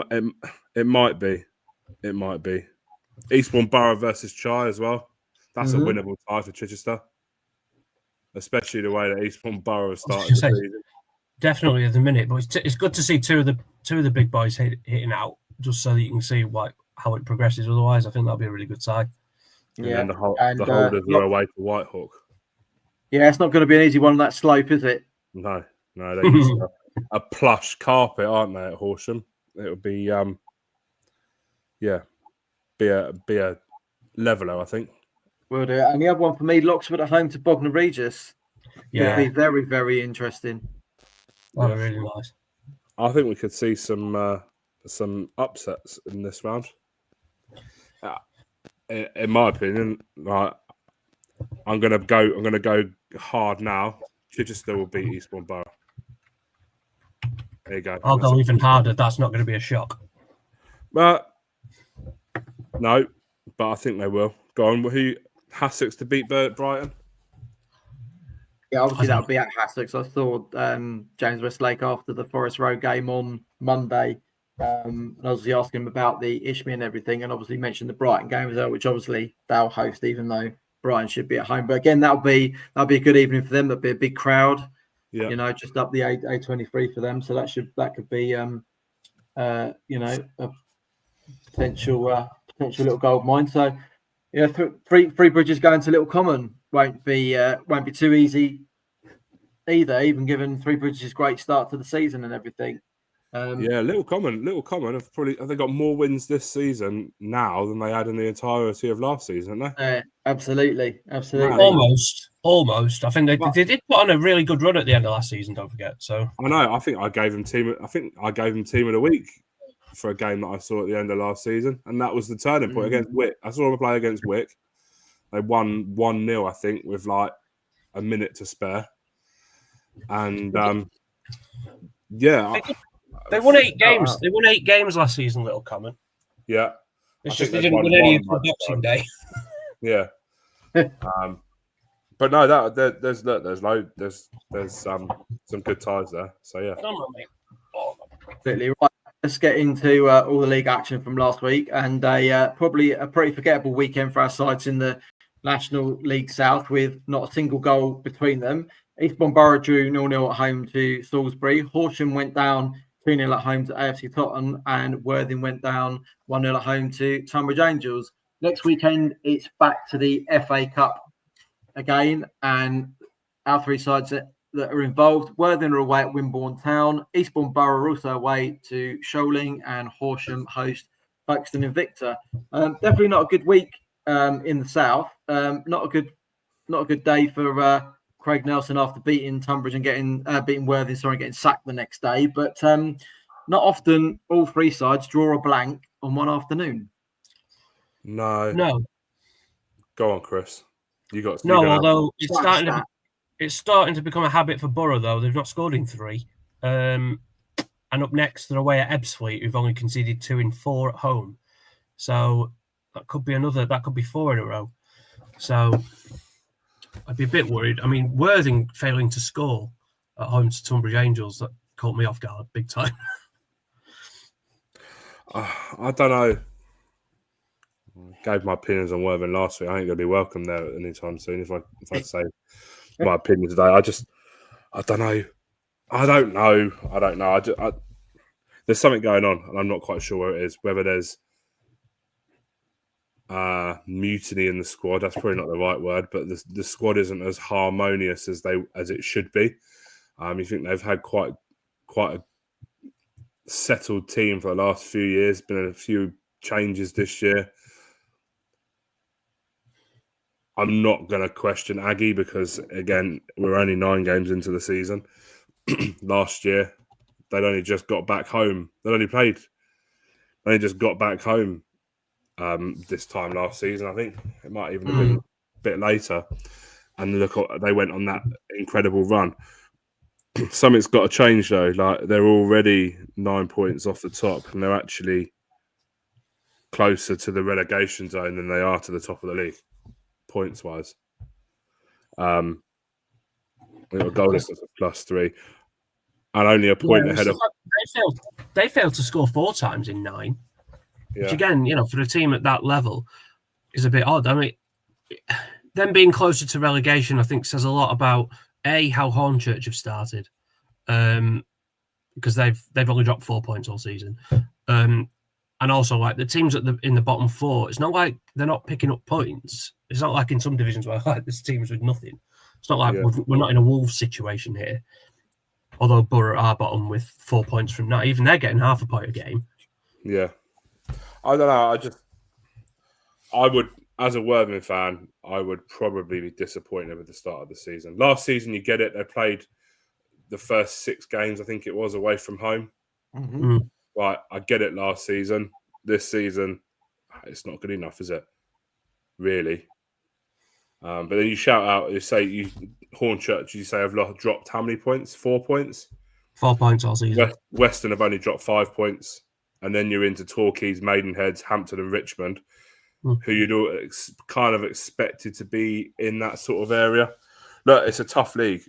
It might be. It might be. Eastbourne Borough versus Chai as well. That's a winnable tie for Chichester, especially the way that Eastbourne Borough has started the season. Definitely at the minute, but it's good to see two of the big boys hitting out, just so that you can see how it progresses. Otherwise, I think that'll be a really good side. Yeah, and the holders are away to Whitehawk. Yeah, it's not going to be an easy one on that slope, is it? No, they're used to a plush carpet, aren't they, at Horsham? It'll be be a leveler, I think. Will do. And the other one for me, Loxwood at home to Bognor Regis. Yeah, it'll be very, very interesting. Oh, really nice. I think we could see some upsets in this round. In my opinion, I'm gonna go hard now. Chichester will beat Eastbourne Borough. There you go. I'll go even harder. That's not going to be a shock. But no, but I think they will. Go on. Hassocks to beat Brighton? Yeah, obviously that would be at Hassocks. I saw James Westlake after the Forest Road game on Monday. And I was asking him about the Isthmian and everything, and obviously mentioned the Brighton game as well, which obviously they'll host, even though Brighton should be at home. But again, that'll be a good evening for them. That'll be a big crowd. Yeah, just up the A23 for them. So that could be a potential little gold mine. So Three Bridges going to Little Common won't be too easy either, even given Three Bridges' great start to the season and everything. Little Common have they got more wins this season now than they had in the entirety of last season, haven't they? Absolutely. Almost. I think they did put on a really good run at the end of last season. Don't forget. So I know. I think I gave them team of the week for a game that I saw at the end of last season, and that was the turning point against Wick. I saw them play against Wick. They won 1-0, I think, with like a minute to spare, and They won 8 games. They won 8 games last season, Little Common. Yeah. It's just they didn't win any until Boxing Day. Yeah. But no, there's some good ties there. So yeah. Come on, mate. Absolutely right. Let's get into all the league action from last week, and probably a pretty forgettable weekend for our sides in the National League South, with not a single goal between them. Eastbourne Borough drew 0-0 at home to Salisbury. Horsham went down 2-0 at home to AFC Tottenham, and Worthing went down 1-0 at home to Tunbridge Angels. Next weekend, it's back to the FA Cup again, and our three sides that are involved: Worthing are away at Wimborne Town, Eastbourne Borough are also away to Shoaling, and Horsham host Folkestone Invicta. Definitely not a good week in the south. Not a good day for Craig Nelson after beating Tunbridge and beating Worthing, and getting sacked the next day. But not often all three sides draw a blank on one afternoon. No. Go on, Chris. You got although it's starting to become a habit for Borough, though. They've not scored in 3. And up next, they're away at Ebbsfleet, who've only conceded 2 in 4 at home. So that could be 4 in a row. So I'd be a bit worried. I mean, Worthing failing to score at home to Tunbridge Angels, that caught me off guard big time. I don't know. Gave my opinions on Worthing last week. I ain't going to be welcome there anytime soon if I say my opinion today. I don't know. I don't know. There's something going on, and I'm not quite sure where it is. Whether there's mutiny in the squad, that's probably not the right word, but the squad isn't as harmonious as it should be. You think they've had quite a settled team for the last few years. Been a few changes this year. I'm not going to question Aggie because, again, we're only 9 games into the season. Last year, they'd only just got back home. They only just got back home this time last season, I think. It might even have been a bit later. And look, they went on that incredible run. Something's got to change, though. Like, they're already 9 points off the top, and they're actually closer to the relegation zone than they are to the top of the league. Points wise, we got a goal distance of +3, and only a point ahead of. They failed to score 4 times in 9, which Yeah. again, for a team at that level, is a bit odd. I mean, them being closer to relegation, I think, says a lot about how Hornchurch have started, because they've only dropped 4 points all season. And also, like, the teams in the bottom 4, it's not like they're not picking up points. It's not like in some divisions where there's teams with nothing. It's not like we're not in a Wolves situation here. Although Borough are bottom with 4 points from now. Even they're getting half a point a game. Yeah. I don't know. I would, as a Worthing fan, I would probably be disappointed with the start of the season. Last season, you get it. They played the first 6 games, I think it was, away from home. Mm-hmm. Right, I get it last season. This season, it's not good enough, is it? Really? But then you shout out, Hornchurch, you say have dropped how many points? 4 points? 4 points all season. Western have only dropped 5 points. And then you're into Torquays, Maidenhead, Hampton and Richmond, who you'd all kind of expected to be in that sort of area. Look, it's a tough league,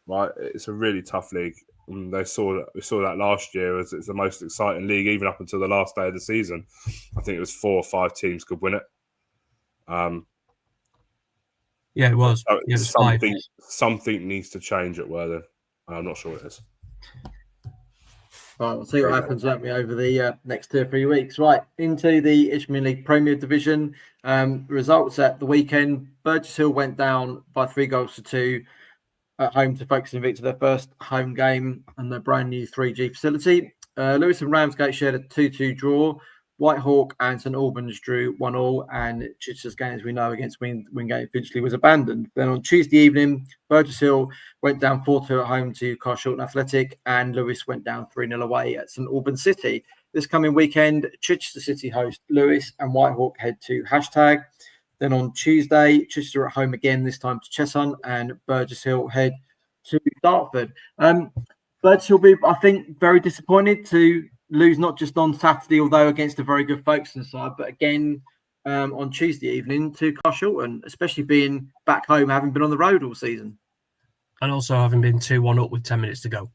right? It's a really tough league. And we saw that last year as it's the most exciting league, even up until the last day of the season. I think it was 4 or 5 teams could win it. Yeah, it was. So it was something needs to change at Worthing. I'm not sure what it is. Right, we'll see what happens, won't we, over the next 2 or 3 weeks. Right, into the Isthmian League Premier Division. Results at the weekend: Burgess Hill went down by 3 goals to 2 at home to Folkestone Invicta, their first home game and their brand new 3G facility. Lewis and Ramsgate shared a 2-2 draw. Whitehawk and St Albans drew 1-1, and Chichester's game, as we know, against Wingate Finchley was abandoned. Then on Tuesday evening, Burgess Hill went down 4-2 at home to Carshalton Athletic, and Lewis went down 3-0 away at St Albans City. This coming weekend, Chichester City host Lewis, and Whitehawk head to #. Then on Tuesday, Chichester at home again, this time to Cheshunt, and Burgess Hill head to Dartford. Burgess will be, I think, very disappointed to lose not just on Saturday, although against a very good Folkestone side, but again on Tuesday evening to Carshalton, especially being back home, having been on the road all season. And also having been 2-1 up with 10 minutes to go.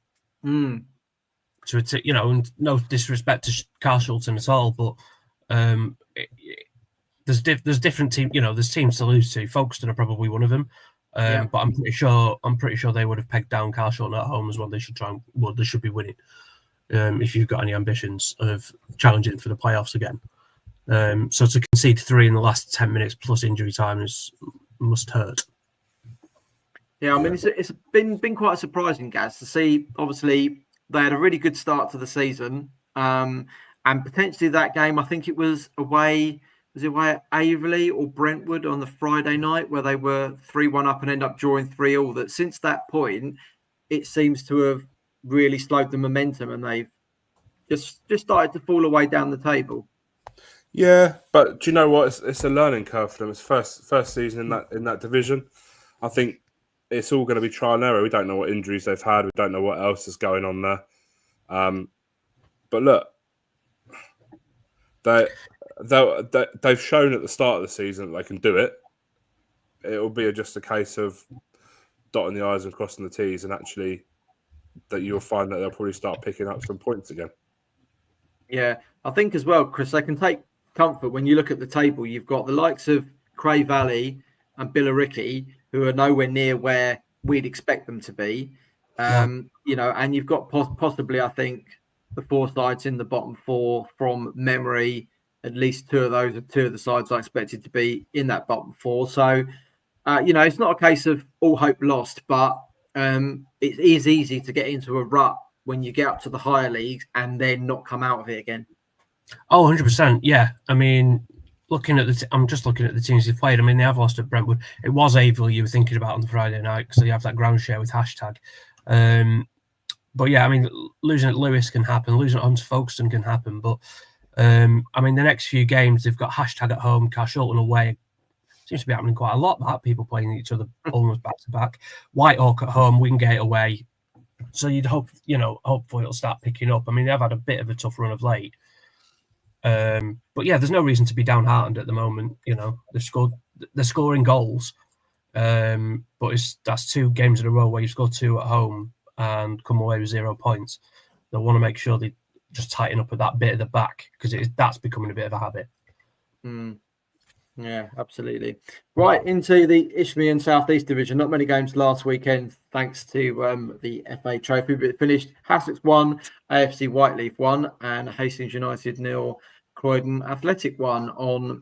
So it's, and no disrespect to Carshalton at all, but there's different teams. There's teams to lose to. Folkestone are probably one of them, but I'm pretty sure they would have pegged down Carshalton at home as well. They should be winning. If you've got any ambitions of challenging for the playoffs again. So to concede 3 in the last 10 minutes plus injury time must hurt. Yeah, I mean, it's been quite surprising, Gaz, to see. Obviously, they had a really good start to the season, and potentially that game, I think it was away at Averley or Brentwood on the Friday night, where they were 3-1 up and end up drawing 3-3. That since that point, it seems to have really slowed the momentum, and they've just started to fall away down the table. Yeah, but do you know what? It's a learning curve for them. It's first season in that division. I think it's all going to be trial and error. We don't know what injuries they've had. We don't know what else is going on there. But look, they've shown at the start of the season that they can do it. It'll be just a case of dotting the I's and crossing the T's, and actually that you'll find that they'll probably start picking up some points again. Yeah, I think as well, Chris, they can take comfort when you look at the table. You've got the likes of Cray Valley and Billericay, who are nowhere near where we'd expect them to be. And you've got possibly, I think, the 4 sides in the bottom 4 from memory. At least 2 of the sides I expected to be in that bottom 4. So, it's not a case of all hope lost, but it is easy to get into a rut when you get up to the higher leagues and then not come out of it again. Oh, 100%. Yeah. I mean, I'm just looking at the teams they've played. I mean, they have lost at Brentwood. It was Averley you were thinking about on the Friday night, because they have that ground share with hashtag. But yeah, I mean, losing at Lewis can happen. Losing at Hunter Folkestone can happen. But I mean, the next few games, they've got hashtag at home, Carshalton away. Seems to be happening quite a lot, that people playing each other almost back to back. Whitehawk at home, Wingate away. So you'd hope, hopefully it'll start picking up. I mean, they've had a bit of a tough run of late. But yeah, there's no reason to be downhearted at the moment. They're scoring goals. But that's 2 games in a row where you score 2 at home and come away with 0 points. They'll want to make sure they just tighten up at that bit of the back, because that's becoming a bit of a habit. Yeah, absolutely. Right, into the Isthmian South East Division. Not many games last weekend, thanks to the FA Trophy, but it finished Hassocks 1, AFC Whiteleaf 1, and Hastings United 0, Croydon Athletic 1. On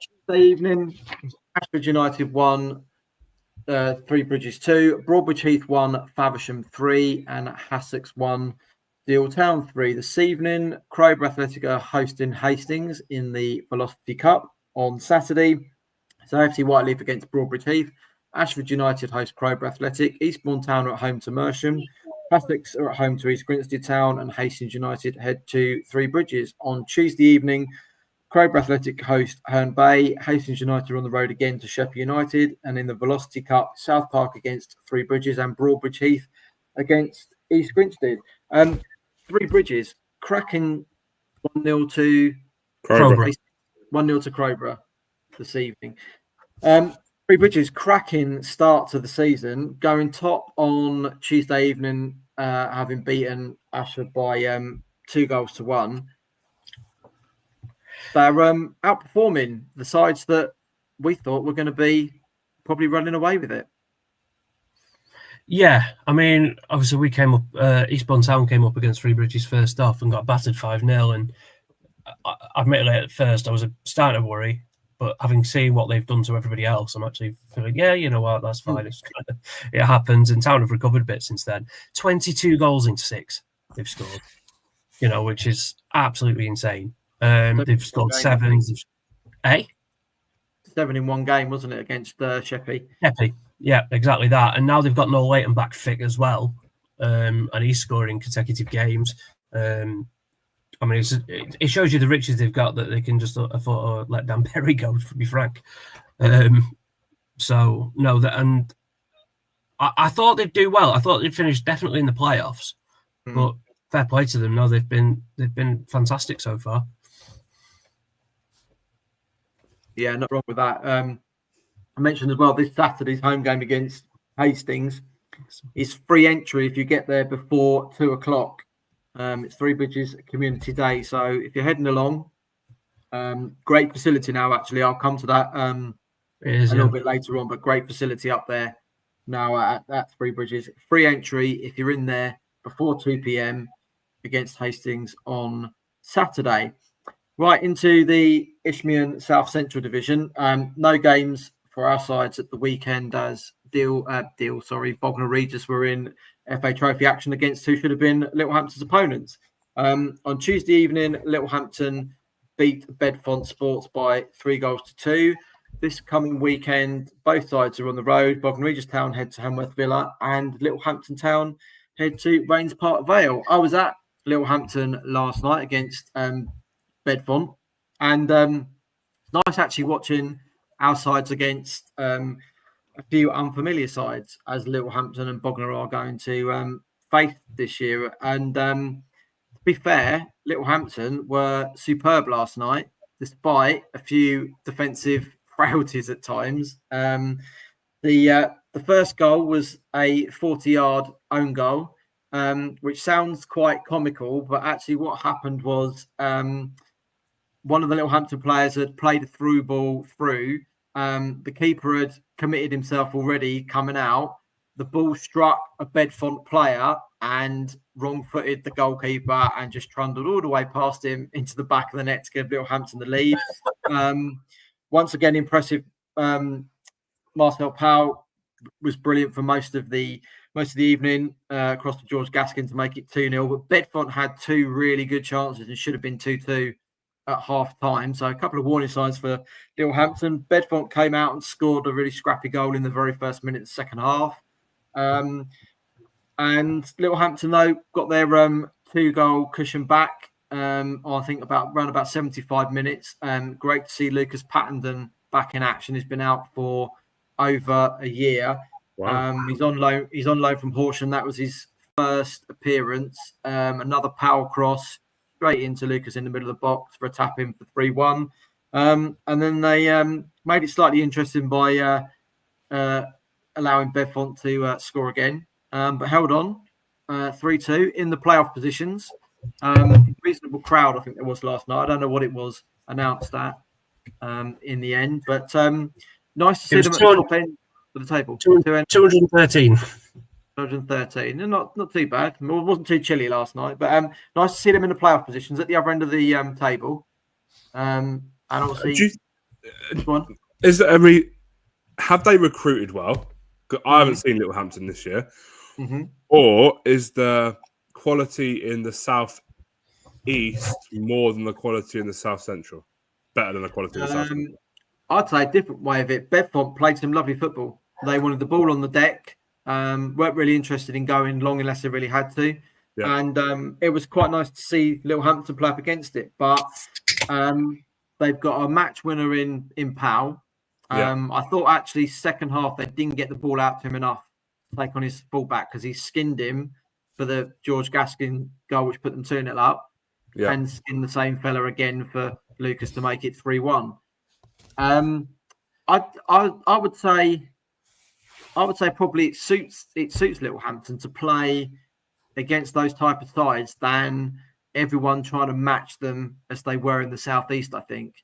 Tuesday evening, Ashford United 1, Three Bridges 2, Broadbridge Heath 1, Faversham 3, and Hassocks 1, Deal Town 3. This evening, Crowborough Athletic are hosting Hastings in the Velocity Cup. On Saturday, so AFC Whiteleaf against Broadbridge Heath, Ashford United host Crowborough Athletic, Eastbourne Town are at home to Mersham, Hassocks are at home to East Grinstead Town, and Hastings United head to Three Bridges. On Tuesday evening, Crowborough Athletic host Herne Bay, Hastings United are on the road again to Sheppey United, and in the Velocity Cup, South Park against Three Bridges and Broadbridge Heath against East Grinstead. Three Bridges cracking 1-0 to Crowborough. 1-0 to Crowborough this evening. Three Bridges cracking start to the season, going top on Tuesday evening, having beaten Ashford by 2-1. They're outperforming the sides that we thought were going to be probably running away with it. Yeah, I mean, obviously we came up, Eastbourne Town came up against Three Bridges first off and got battered 5-0, and admittedly at first I was starting to worry, but having seen what they've done to everybody else, I'm actually feeling, yeah, you know what, that's fine. It happens, and Town have recovered a bit since then. 22 goals in 6 they've scored, which is absolutely insane. They've scored 7. 7 in one game, wasn't it, against Sheppey? Sheppey, yeah, exactly that. And now they've got Noel Leighton back fit as well, and he's scoring consecutive games. I mean, it shows you the riches they've got, that they can just afford to let Dan Perry go, to be frank. So no, and I thought they'd do well. I thought they'd finish definitely in the playoffs. But fair play to them. No, they've been fantastic so far. Yeah, not wrong with that. I mentioned as well this Saturday's home game against Hastings is free entry if you get there before 2:00. It's Three Bridges Community Day, so if you're heading along, great facility now. Actually, I'll come to that a little bit later on, but great facility up there now at Three Bridges. Free entry if you're in there before 2 p.m. against Hastings on Saturday. Right into the Isthmian South Central Division. No games for our sides at the weekend as Bognor Regis were in FA Trophy action against who should have been Littlehampton's opponents. On Tuesday evening, Littlehampton beat Bedfont Sports by 3-2. This coming weekend, both sides are on the road. Bognor Regis Town head to Hamworth Villa and Littlehampton Town head to Rains Park Vale. I was at Littlehampton last night against Bedfont, and nice actually watching our sides against a few unfamiliar sides as Littlehampton and Bognor are going to face this year. And to be fair, Littlehampton were superb last night, despite a few defensive frailties at times. The first goal was a 40-yard own goal, which sounds quite comical, but actually what happened was one of the Littlehampton players had played a through ball through. The keeper had committed himself already coming out. The ball struck a Bedfont player and wrong-footed the goalkeeper and just trundled all the way past him into the back of the net to give Littlehampton the lead. Once again, impressive. Marcel Powell was brilliant for most of the evening across to George Gaskin to make it 2-0. But Bedfont had two really good chances and should have been 2-2 at half time. So a couple of warning signs for Littlehampton. Bedfont came out and scored a really scrappy goal in the very first minute of the second half. And Littlehampton, though, got their 2-goal cushion back. I think around about 75 minutes. Great to see Lucas Pattenden back in action. He's been out for over a year. Wow. He's on loan from Horsham. That was his first appearance. Another power cross straight into Lucas in the middle of the box for a tap in for 3-1. And then they made it slightly interesting by allowing Bedfont to score again, but held on 3-2 in the playoff positions. Reasonable crowd, I think there was last night. I don't know what it was announced at in the end, but nice to see them at the top end of the table. 213. 213. Not too bad. It wasn't too chilly last night, but nice to see them in the playoff positions at the other end of the table. And obviously, have they recruited well? I haven't seen Littlehampton this year. Mm-hmm. Or is the quality in the south east more than the quality in the south central? Better than the quality in the south central? I'd say a different way of it. Bedfont played some lovely football. They wanted the ball on the deck. Weren't really interested in going long unless they really had to. Yeah. And it was quite nice to see Littlehampton play up against it. But they've got a match winner in Powell. I thought actually second half they didn't get the ball out to him enough to take on his fullback because he skinned him for the George Gaskin goal, which put them 2-0 up, and skinned the same fella again for Lucas to make it 3-1. I would say probably it suits Littlehampton to play against those type of sides than everyone trying to match them as they were in the southeast, I think.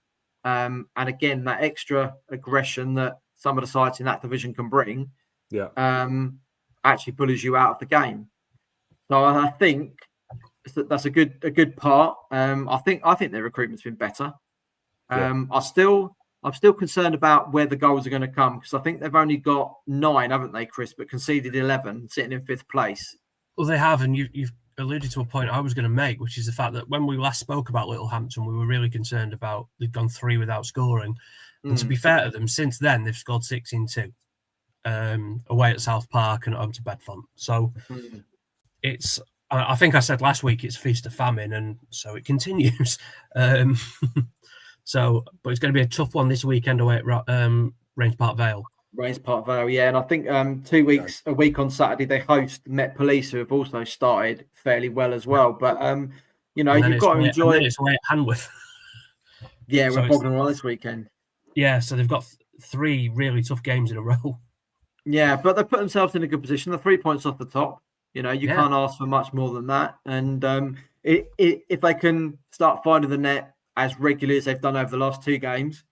And again, that extra aggression that some of the sides in that division can bring, actually pulls you out of the game. So I think that's a good part. I think their recruitment's been better. I'm still concerned about where the goals are going to come because I think they've only got 9, haven't they, Chris? But conceded 11, sitting in 5th place. Well, they have, and you've alluded to a point I was going to make, which is the fact that when we last spoke about Littlehampton, we were really concerned about they'd gone 3 without scoring. And to be fair to them, since then they've scored 6 in 2, away at South Park and at home to Bedfont. So it's, I think I said last week, it's feast or famine, and so it continues. So, but it's going to be a tough one this weekend away at Rains Park Vale. Rains Park Vale, yeah, and I think a week on Saturday they host Met Police, who have also started fairly well as well. But you've got to enjoy. It's away at Hanworth. Yeah, we're Bognor on this weekend. Yeah, so they've got 3 really tough games in a row. Yeah, but they put themselves in a good position. They're 3 points off the top. You Yeah. can't ask for much more than that. And if they can start finding the net as regularly as they've done over the last 2 games,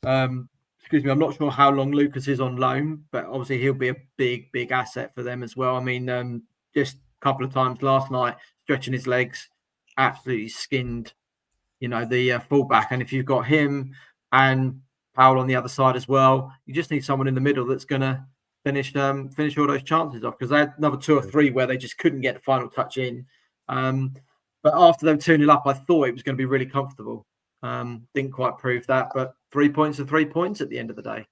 excuse me, I'm not sure how long Lucas is on loan, but obviously he'll be a big, big asset for them as well. I mean, just a couple of times last night, stretching his legs, absolutely skinned, the fullback. And if you've got him and Powell on the other side as well, you just need someone in the middle that's going to finish all those chances off, because they had another 2 or 3 where they just couldn't get the final touch in. But after them 2-0 up, I thought it was going to be really comfortable. Didn't quite prove that, but 3 points are 3 points at the end of the day.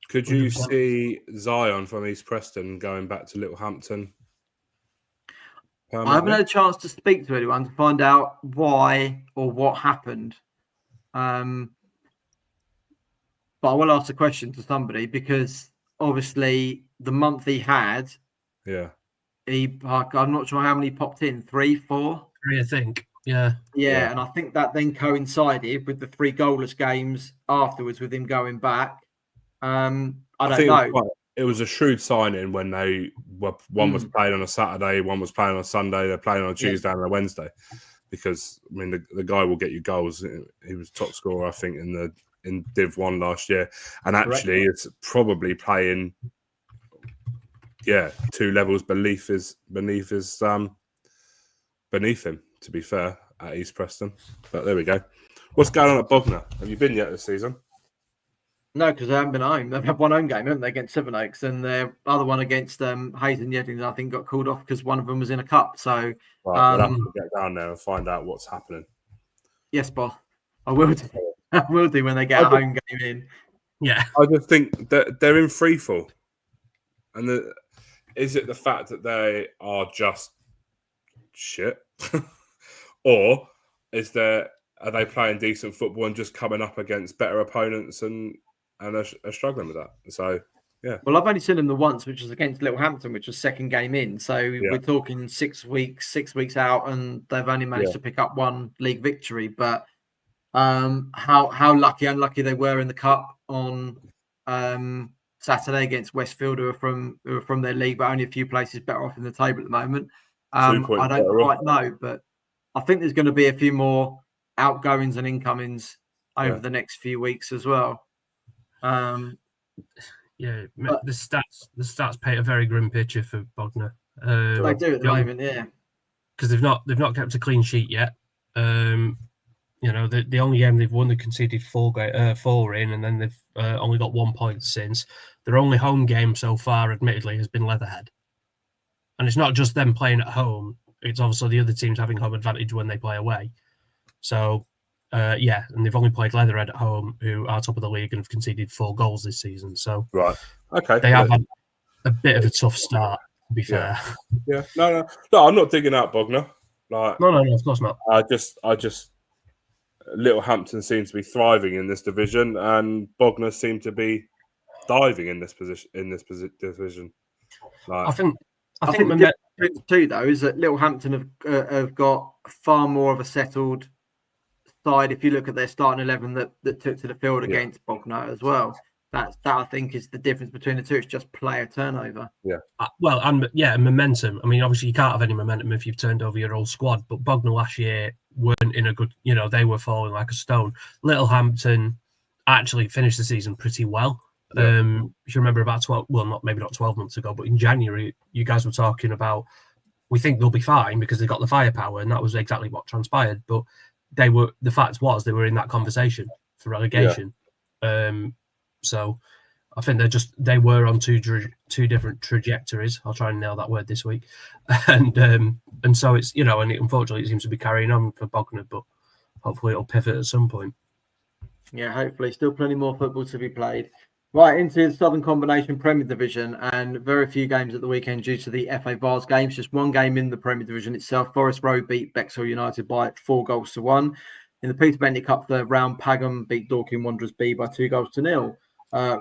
Could you see Zion from East Preston going back to Littlehampton? I haven't had a chance to speak to anyone to find out why or what happened. But I will ask the question to somebody, because obviously the month he had, I'm not sure how many popped in, 3, 4? 3, I think. Yeah. And I think that then coincided with the 3 goalless games afterwards with him going back. I don't know. It was a shrewd signing when they were. One was playing on a Saturday, one was playing on a Sunday. They're playing on a Tuesday and a Wednesday, because I mean the guy will get you goals. He was top scorer, I think, in Div 1 last year, and actually it's probably playing 2 levels beneath him, to be fair, at East Preston. But there we go. What's going on at Bognor? Have you been yet this season? No, because they haven't been home. They've had one home game, haven't they, against Sevenoaks, and their other one against Hayes and Yeddings, I think, got called off because one of them was in a cup. So we'll have to get down there and find out what's happening. Yes, boss. I will do. I will do when they get a home game in. Yeah. I just think that they're in freefall. And is it the fact that they are just shit? Or are they playing decent football and just coming up against better opponents and are struggling with that? So, yeah. Well, I've only seen them the once, which was against Littlehampton, which was second game in. So we're talking 6 weeks out, and they've only managed to pick up 1 league victory. But how unlucky they were in the cup on Saturday against Westfield, who are from their league, but only a few places better off in the table at the moment. I don't quite know, but I think there's going to be a few more outgoings and incomings over the next few weeks as well. The stats paint a very grim picture for Bognor. They do at the moment, because they've not kept a clean sheet yet. The only game they've won, they conceded 4 in, and then they've only got 1 point since. Their only home game so far, admittedly, has been Leatherhead, and it's not just them playing at home. It's obviously the other teams having home advantage when they play away. So, and they've only played Leatherhead at home, who are top of the league and have conceded 4 goals this season. So, they have had a bit of a tough start, to be fair. Yeah, no, I'm not digging out Bognor. No, of course not. I just Littlehampton seems to be thriving in this division, and Bognor seem to be diving in this division. I think the difference too, though, is that Littlehampton have got far more of a settled side. If you look at their starting 11 that took to the field against Bognor as well, that I think is the difference between the two. It's just player turnover. Yeah. And momentum. I mean, obviously you can't have any momentum if you've turned over your whole squad. But Bognor last year weren't in a good. They were falling like a stone. Littlehampton actually finished the season pretty well. Yeah. If you remember about 12, well, maybe not 12 months ago, but in January, you guys were talking about, we think they'll be fine because they got the firepower, and that was exactly what transpired. But the fact was they were in that conversation for relegation. Yeah. So I think they were on two different trajectories. I'll try and nail that word this week. And so it's, and unfortunately it seems to be carrying on for Bognor, but hopefully it'll pivot at some point. Yeah, hopefully. Still plenty more football to be played. Right, into the Southern Combination Premier Division, and very few games at the weekend due to the FA Vars games. Just one game in the Premier Division itself. Forest Road beat Bexhill United by 4-1. In the Peter Bentley Cup, third round, Pagham beat Dorking Wanderers B by 2-0.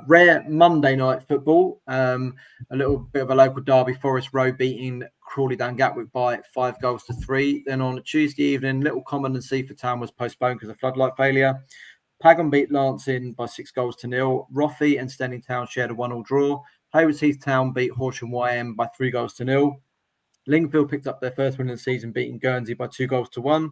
Rare Monday night football. A little bit of a local derby. Forest Road beating Crawley Down Gatwick by 5-3. Then on Tuesday evening, Little Common and Seaford Town was postponed because of floodlight failure. Pagham beat Lancing by 6-0. Rothie and Stenning Town shared a 1-1 draw. Hayward Heath Town beat Horsham YM by 3-0. Lingfield picked up their first win of the season, beating Guernsey by 2-1.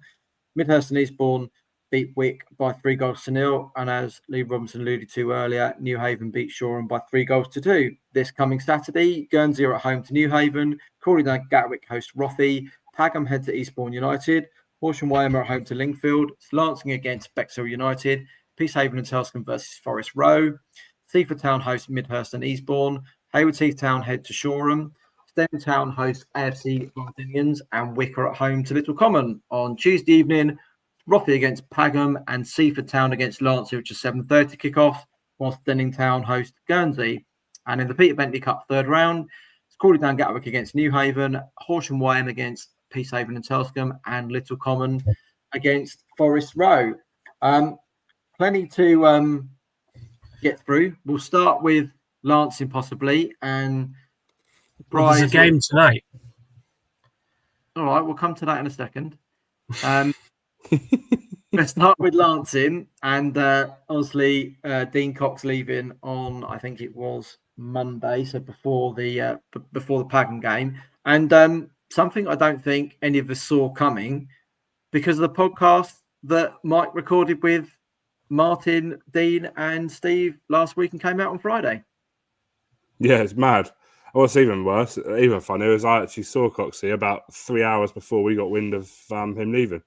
Midhurst and Eastbourne beat Wick by 3-0. And as Lee Robinson alluded to earlier, New Haven beat Shoreham by 3-2. This coming Saturday, Guernsey are at home to New Haven. Crawley Down Gatwick host Rothie. Pagham head to Eastbourne United. Horsham YM are at home to Lingfield. Lancing against Bexhill United. Peacehaven and Telscombe versus Forest Row. Seaford Town host Midhurst and Eastbourne. Hayward Heath Town head to Shoreham. Stenning Town host AFC Londonians, and Wick are at home to Little Common. On Tuesday evening, Rothie against Pagham and Seaford Town against Lancing, which is 7:30 kickoff, while Stenning Town host Guernsey. And in the Peter Bentley Cup third round, it's Crawley Down Gatwick against New Haven, Horsham YM against Peacehaven and Telscombe, and Little Common against Forest Row. Plenty to get through. We'll start with Lancing possibly, and there's a game tonight. All right, we'll come to that in a second. Let's start with Lancing, and obviously Dean Cox leaving on, I think it was Monday, so before the Pagham game, and something I don't think any of us saw coming, because of the podcast that Mike recorded with Martin, Dean, and Steve last week and came out on Friday. Yeah, it's mad. What's even worse, even funnier, is I actually saw Coxie about 3 hours before we got wind of him leaving.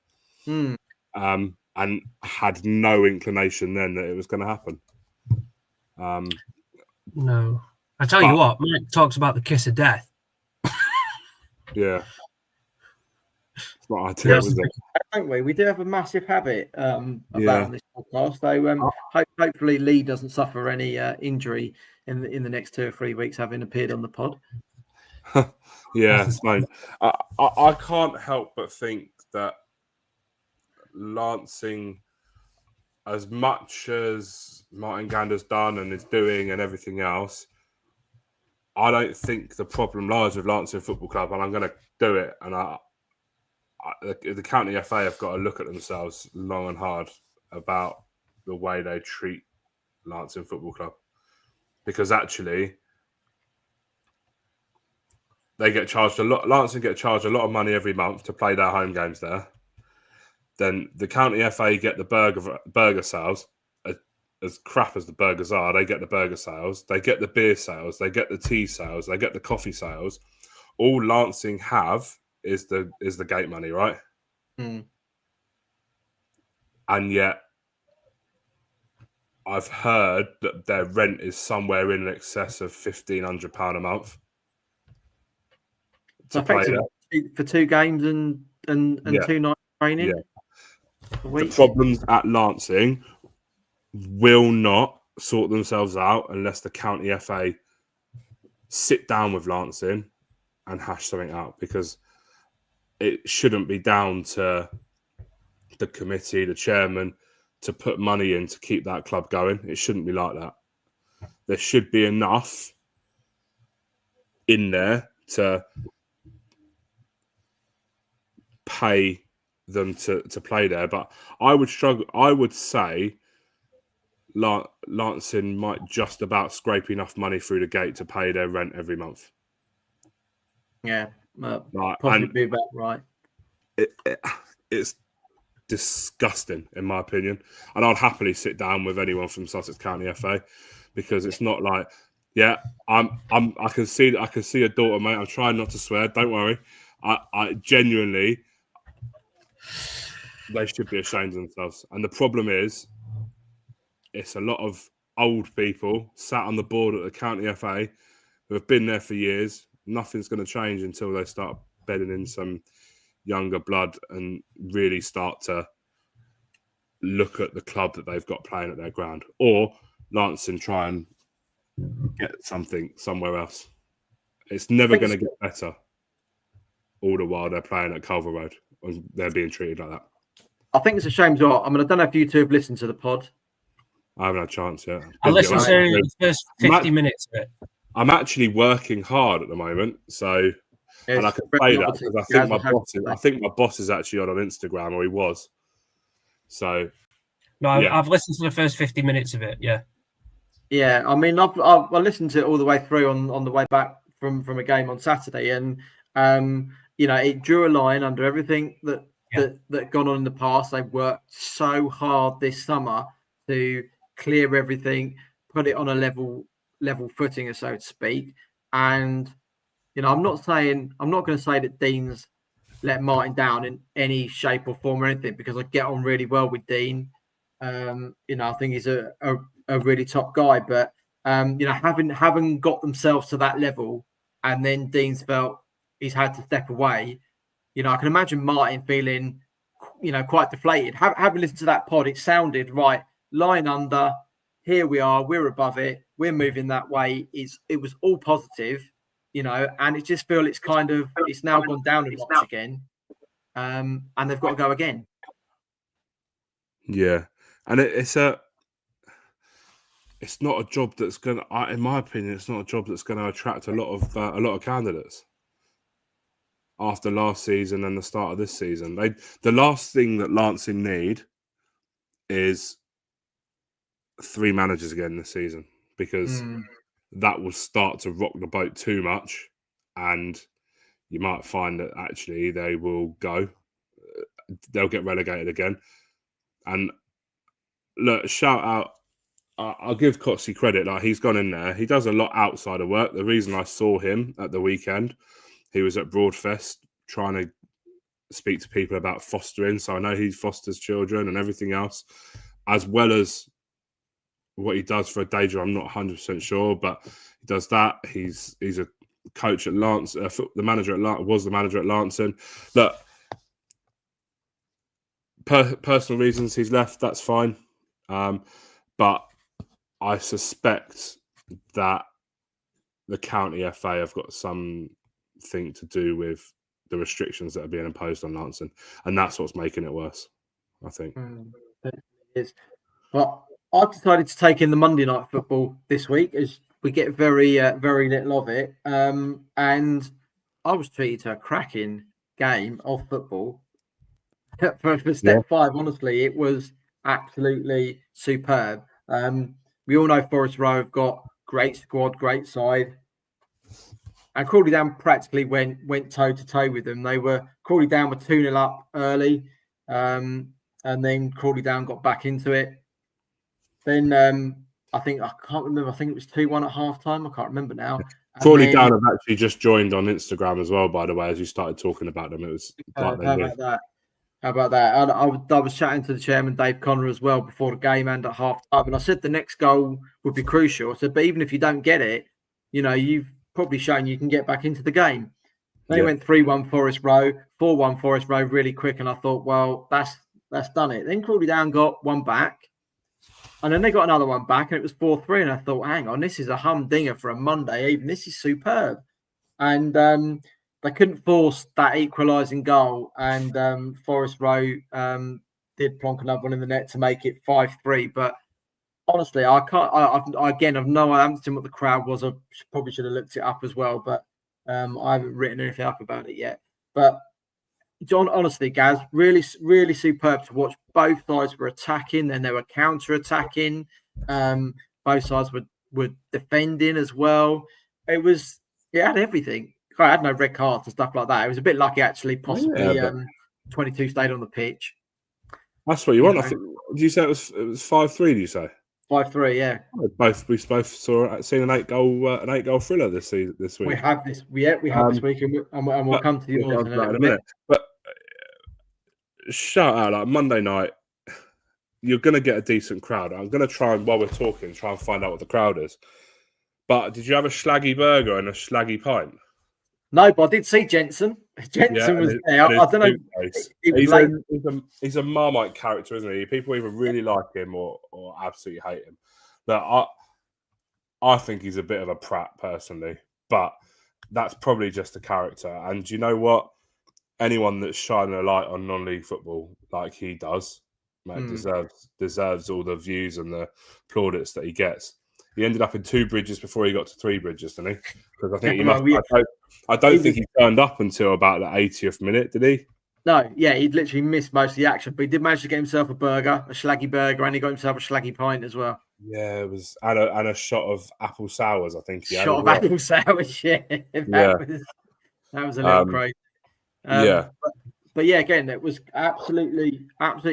And had no inclination then that it was going to happen. No. I tell you what, Mike talks about the kiss of death. Yeah. It's not ideal, is it? Don't we? We do have a massive habit of that on this podcast. So hopefully Lee doesn't suffer any injury in the next 2 or 3 weeks, having appeared on the pod. Yeah, it's fine. I can't help but think that Lancing, as much as Martin Gander's done and is doing and everything else, I don't think the problem lies with Lancing Football Club, and I'm going to do it. And the County FA have got to look at themselves long and hard about the way they treat Lancing Football Club, because actually they get charged a lot. Lancing get charged a lot of money every month to play their home games there. Then the County FA get the burger sales. As crap as the burgers are, they get the burger sales. They get the beer sales. They get the tea sales. They get the coffee sales. All Lancing have is the gate money, right? And yet, I've heard that their rent is somewhere in excess of £1,500 a month. So effectively, for 2 games and 2 nights training. Yeah. The problems at Lancing will not sort themselves out unless the County FA sit down with Lancing and hash something out, because it shouldn't be down to the committee, the chairman, to put money in to keep that club going. It shouldn't be like that. There should be enough in there to pay them to play there. But I would say Lancing might just about scrape enough money through the gate to pay their rent every month. Yeah, possibly about right. It's disgusting, in my opinion. And I'd happily sit down with anyone from Sussex County FA, because it's not like, I can see a daughter, mate. I'm trying not to swear. Don't worry. I genuinely, they should be ashamed of themselves. And the problem is, it's a lot of old people sat on the board at the County FA who have been there for years. Nothing's going to change until they start bedding in some younger blood and really start to look at the club that they've got playing at their ground, or Lancing try and get something somewhere else. It's never going to get better. All the while they're playing at Culver Road and they're being treated like that. I think it's a shame as well. I mean, I don't know if you two have listened to the pod. I haven't had a chance yet. I listened to the first 50 minutes of it. I'm actually working hard at the moment, so and I can say that because I think my boss is actually on Instagram, or he was. So No, I've listened to the first 50 minutes of it. Yeah. Yeah, I mean, I listened to it all the way through on the way back from a game on Saturday, and it drew a line under everything that gone on in the past. They worked so hard this summer to clear everything, put it on a level footing, so to speak. And I'm not going to say that Dean's let Martin down in any shape or form or anything, because I get on really well with Dean. I think he's a really top guy, but having got themselves to that level, and then Dean's felt he's had to step away. I can imagine Martin feeling, quite deflated. Having listened to that pod, it sounded right. Line under, here we are, we're above it, we're moving that way. It was all positive, and it just feel it's now gone down a notch again, and they've got to go again. Yeah, and it's not a job that's going to, in my opinion, it's not a job that's going to attract a lot of candidates after last season and the start of this season. The last thing that Lancing need is 3 managers again this season, because that will start to rock the boat too much, and you might find that actually they will go. They'll get relegated again. And look, shout out. I'll give Cotsey credit. Like, he's gone in there. He does a lot outside of work. The reason I saw him at the weekend, he was at Broadfest trying to speak to people about fostering. So I know he fosters children and everything else, as well as what he does for a day job. I'm not 100% sure, but he does that. He's a coach at Lance. The manager at Lance was the manager at Lancing. Look, personal reasons he's left. That's fine, but I suspect that the county FA have got something to do with the restrictions that are being imposed on Lancing, and that's what's making it worse, I think. It is. But I've decided to take in the Monday night football this week, as we get very little of it. And I was treated to a cracking game of football. For step 5, honestly, it was absolutely superb. We all know Forest Row have got great squad, great side. And Crawley Down practically went toe to toe with them. Crawley Down were 2-0 up early, and then Crawley Down got back into it. Then I can't remember. I think it was 2-1 at half time. I can't remember now. Crawley Down have actually just joined on Instagram as well, by the way, as you started talking about them. It was like they knew. How about that? I was chatting to the chairman, Dave Connor, as well before the game and at half time. And I said the next goal would be crucial. I said, but even if you don't get it, you've probably shown you can get back into the game. They went 3-1 Forest Row, 4-1 Forest Row really quick. And I thought, well, that's done it. Then Crawley Down got one back. And then they got another one back, and it was 4-3. And I thought, hang on, this is a humdinger for a Monday evening. This is superb. And they couldn't force that equalising goal. And Forest Row did plonk another one in the net to make it 5-3. But honestly, I haven't seen what the crowd was. I probably should have looked it up as well, but I haven't written anything up about it yet. But John, honestly, Gaz, really, really superb to watch. Both sides were attacking, then they were counter-attacking. Both sides were defending as well. It had everything. I had no red cards and stuff like that. It was a bit lucky, actually. Possibly 22 stayed on the pitch. That's what you want. I think. Did you say it was 5-3? Did you say 5-3? Yeah. We both seen an 8-goal thriller this week. We have this. We have this week, and we'll come to yours in a little bit. But shout out, like, Monday night, you're going to get a decent crowd. I'm going to try, while we're talking, try and find out what the crowd is. But did you have a slaggy burger and a slaggy pint? No, but I did see Jensen. Jensen was there. I don't know. He's a Marmite character, isn't he? People either really like him or absolutely hate him. But I think he's a bit of a prat, personally. But that's probably just a character. And you know what? Anyone that's shining a light on non-league football like he does, mate, deserves all the views and the plaudits that he gets. He ended up in 2 bridges before he got to 3 bridges, didn't he? Because I think I don't think he turned up until about the 80th minute, did he? No, yeah, he'd literally missed most of the action, but he did manage to get himself a burger, a slaggy burger, and he got himself a slaggy pint as well. Yeah, it was and a shot of apple sours. I think he had Shot as of well. apple sour shit. That was a little crazy. Yeah. But yeah, again, it was absolutely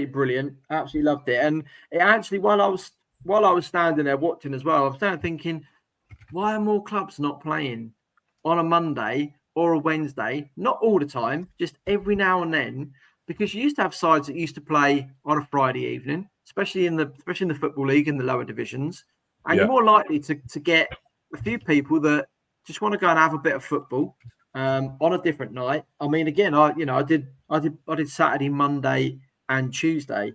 brilliant. Absolutely loved it. And it actually, while I was standing there watching as well, I was standing thinking, why are more clubs not playing on a Monday or a Wednesday? Not all the time, just every now and then. Because you used to have sides that used to play on a Friday evening, especially in the Football League in the lower divisions. And you're more likely to get a few people that just want to go and have a bit of football on a different night. I mean, again, I did Saturday, Monday, and Tuesday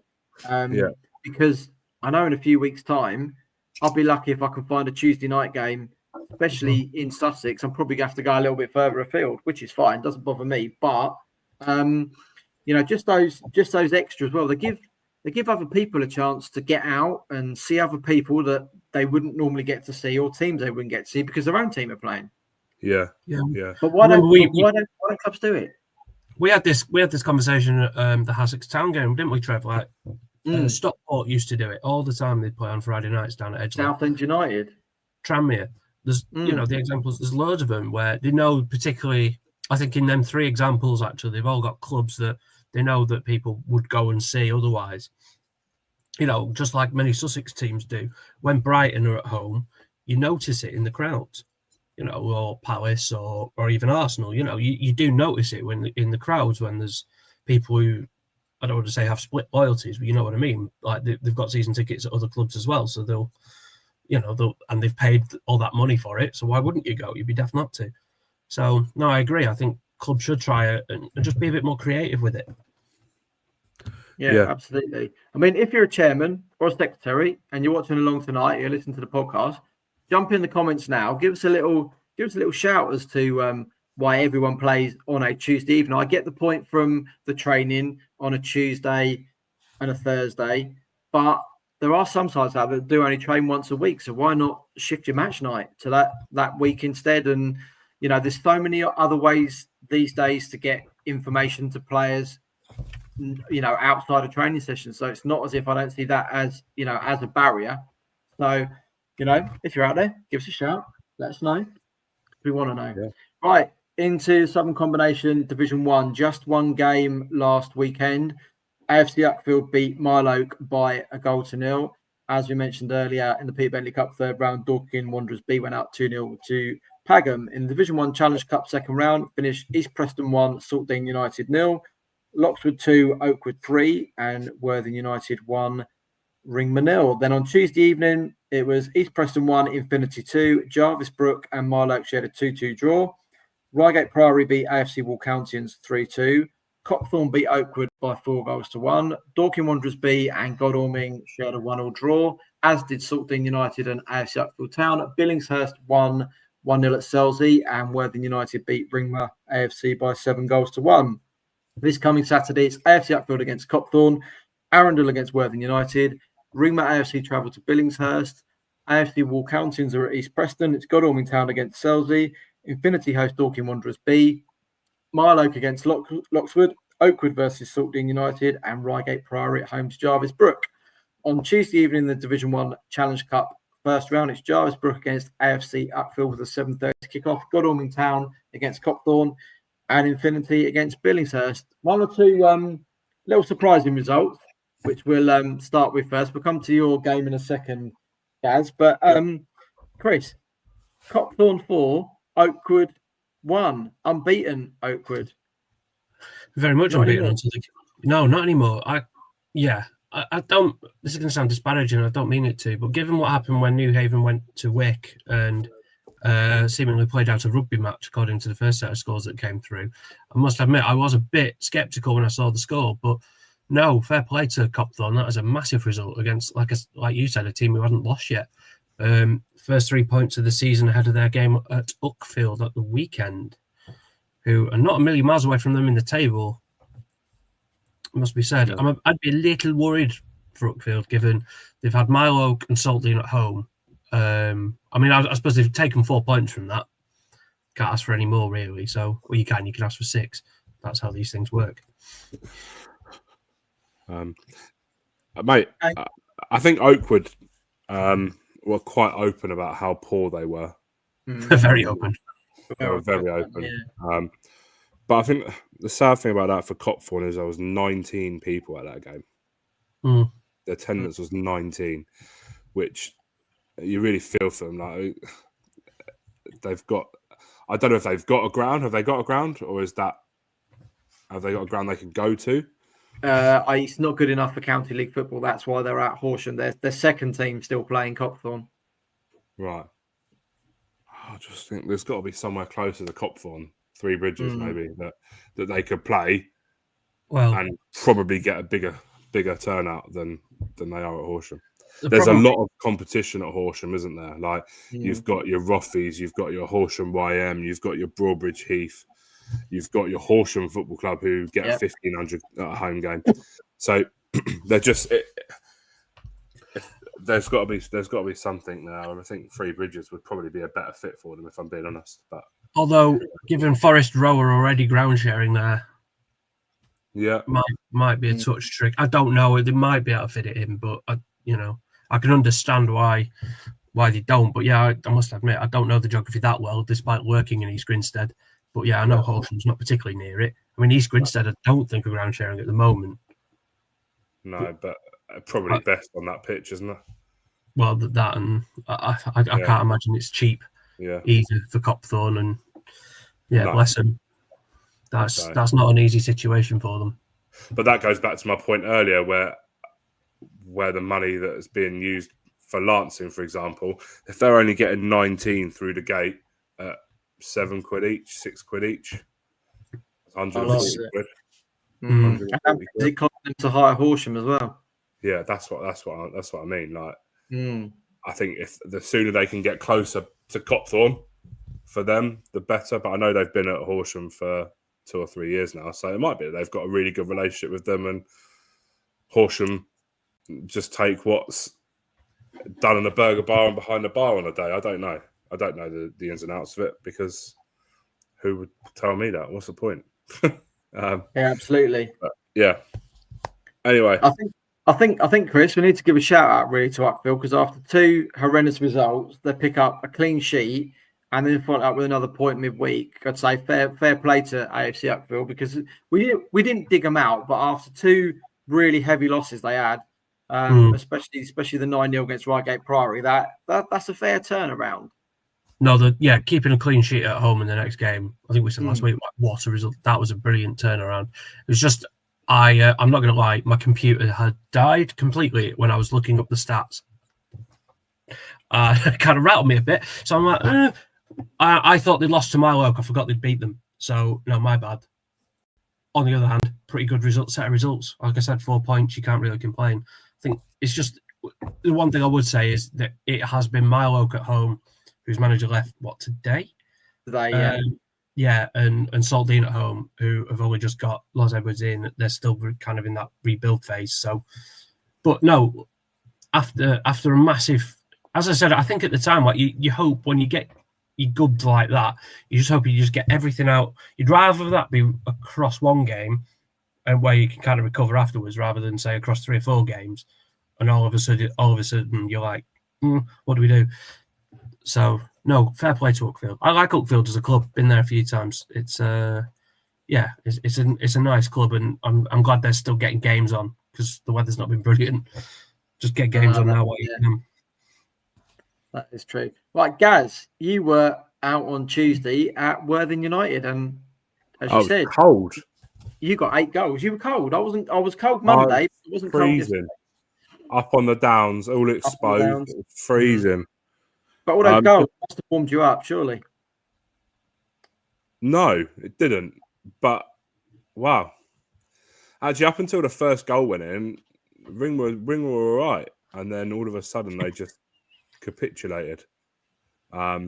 because I know in a few weeks' time I'll be lucky if I can find a Tuesday night game, especially in Sussex. I'm probably going to have to go a little bit further afield, which is fine, doesn't bother me. But just those extras. Well, they give other people a chance to get out and see other people that they wouldn't normally get to see, or teams they wouldn't get to see because their own team are playing. Yeah. But why don't clubs do it? We had this conversation at the Sussex Town game, didn't we, Trev? Like Stockport used to do it all the time. They'd play on Friday nights down at Edgeley. Southend United, Tranmere. There's the examples. There's loads of them where they know, particularly. I think in them 3 examples, actually, they've all got clubs that they know that people would go and see otherwise. Just like many Sussex teams do. When Brighton are at home, you notice it in the crowds. Or Palace or even Arsenal. You do notice it when in the crowds when there's people who, I don't want to say have split loyalties, but you know what I mean. Like they've got season tickets at other clubs as well, so they'll and they've paid all that money for it. So why wouldn't you go? You'd be daft not to. So no, I agree. I think clubs should try it and just be a bit more creative with it. Yeah, absolutely. I mean, if you're a chairman or a secretary and you're watching along tonight, you're listening to the podcast, jump in the comments now. Give us a little shout as to why everyone plays on a Tuesday evening. I get the point from the training on a Tuesday and a Thursday, but there are some sides out there that do only train once a week. So why not shift your match night to that week instead? And there's so many other ways these days to get information to players, outside of training sessions. So it's not as if I don't see that as a barrier. So, if you're out there, give us a shout. Let us know. We want to know. Yeah. Right, into Southern Combination Division 1. Just one game last weekend. AFC Uckfield beat Mile Oak by 1-0. As we mentioned earlier, in the Peter Bentley Cup third round, Dorking Wanderers B went out 2-0 to Pagham. In the Division 1 Challenge Cup second round, finished East Preston 1, Saltdean United 0, Loxwood 2, Oakwood 3, and Worthing United 1, Ringmer 0. Then on Tuesday evening, it was East Preston 1, Infinity 2, Jarvis Brook and Mile Oak shared a 2-2 draw. Reigate Priory beat AFC Walcountians 3-2. Copthorne beat Oakwood by 4-1. Dorking Wanderers B and Godalming shared a 1-1 draw, as did Saltdean United and AFC Uckfield Town. Billingshurst won 1-0 at Selsey, and Worthing United beat Ringmer AFC by 7-1. This coming Saturday, it's AFC Uckfield against Copthorne, Arundel against Worthing United, Ringmer AFC travel to Billingshurst, AFC Walcountians are at East Preston, it's Godalming Town against Selsey, Infinity host Dorking Wanderers B, Mile Oak against Loxwood, Oakwood versus Saltdean United, and Reigate Priory at home to Jarvis Brook. On Tuesday evening, the Division 1 Challenge Cup first round, it's Jarvis Brook against AFC Uckfield with a 7:30 kickoff, Godalming Town against Copthorne, and Infinity against Billingshurst. One or two little surprising results, which we'll start with first. We'll come to your game in a second, Gaz. But Chris, Copthorne 4, Oakwood 1, unbeaten Oakwood. Very much Not unbeaten. anymore. No, not anymore. I don't. This is going to sound disparaging. I don't mean it to, but given what happened when New Haven went to Wick and seemingly played out a rugby match according to the first set of scores that came through, I must admit I was a bit sceptical when I saw the score. But no, fair play to Copthorne. That was a massive result against, like you said, a team who hadn't lost yet. First 3 points of the season ahead of their game at Uckfield at the weekend, who are not a million miles away from them in the table. It must be said. Yeah. I'd be a little worried for Uckfield, given they've had Mile Oak and Saltdean at home. I suppose they've taken 4 points from that. Can't ask for any more, really. So, well, you can ask for 6. That's how these things work. Mate, I think Oakwood were quite open about how poor they were. Very open. They were very open. Yeah. But I think the sad thing about that for Copthorne is there was 19 people at that game. The attendance was 19, which you really feel for them. Like they've got, I don't know if they've got a ground. Have they got a ground, or have they got a ground they can go to? It's not good enough for County League football. That's why they're at Horsham. Their second team still playing Copthorne. Right. I just think there's got to be somewhere closer to Copthorne, Three Bridges maybe, that they could play, and probably get a bigger turnout than they are at Horsham. There's a lot of competition at Horsham, isn't there? Like you've got your Rothies, you've got your Horsham YM, you've got your Broadbridge Heath, you've got your Horsham Football Club who get 1,500 at a home game. So they're just there's got to be something there. And I think Three Bridges would probably be a better fit for them, if I'm being honest. But although given Forest Row are already ground sharing there, might be a touch trick. I don't know. They might be able to fit it in, but I can understand why they don't. But yeah, I must admit I don't know the geography that well, despite working in East Grinstead. But yeah, I know Horsham's not particularly near it. I mean, East Grinstead, I don't think are ground sharing at the moment. No, but probably best on that pitch, isn't it? Well, that and I can't imagine it's cheap either for Copthorne, and bless them. That's not an easy situation for them. But that goes back to my point earlier, where the money that is being used for Lancing, for example, if they're only getting 19 through the gate at £7 each, £6 each, 140 quid. And it cost them to hire Horsham as well. Yeah, that's what I mean. Like, I think if the sooner they can get closer to Copthorne for them, the better. But I know they've been at Horsham for 2 or 3 years now, so it might be that they've got a really good relationship with them, and Horsham just take what's done in a burger bar and behind the bar on a day. I don't know the ins and outs of it, because who would tell me that? What's the point? Yeah, absolutely. Yeah. Anyway, I think, Chris, we need to give a shout out really to Uckfield, because after 2 horrendous results, they pick up a clean sheet and then follow up with another point midweek. I'd say fair play to AFC Uckfield, because we didn't dig them out, but after 2 really heavy losses they had, especially the 9-0 against Reigate Priory, that's a fair turnaround. No, keeping a clean sheet at home in the next game. I think we said last week, what a result! That was a brilliant turnaround. It was just, I'm not going to lie, my computer had died completely when I was looking up the stats. It kind of rattled me a bit. So I'm like, I thought they lost to Mile Oak. I forgot they'd beat them. So no, my bad. On the other hand, pretty good set of results. Like I said, 4 points. You can't really complain. I think it's just the one thing I would say is that it has been Mile Oak at home, whose manager left today. And Saltdean at home, who have only just got Los Edwards in. They're still kind of in that rebuild phase. So, but no, after a massive, as I said, I think at the time, like you hope when you get you gubbed like that, you just hope you just get everything out. You'd rather that be across one game and where you can kind of recover afterwards, rather than say across 3 or 4 games, and all of a sudden you're like, what do we do? So no, fair play to Uckfield. I like Uckfield as a club. Been there a few times. It's it's a nice club, and I'm glad they're still getting games on, because the weather's not been brilliant. Just get games on now while you can. That is true. Right, Gaz, you were out on Tuesday at Worthing United, and as you said, cold. You got 8 goals. You were cold. I was cold Monday. But it wasn't freezing. Cold up on the downs, all exposed, freezing. But all those goals must have warmed you up, surely. No, it didn't. But wow, actually, up until the first goal went in, Ring were all right, and then all of a sudden they just capitulated. I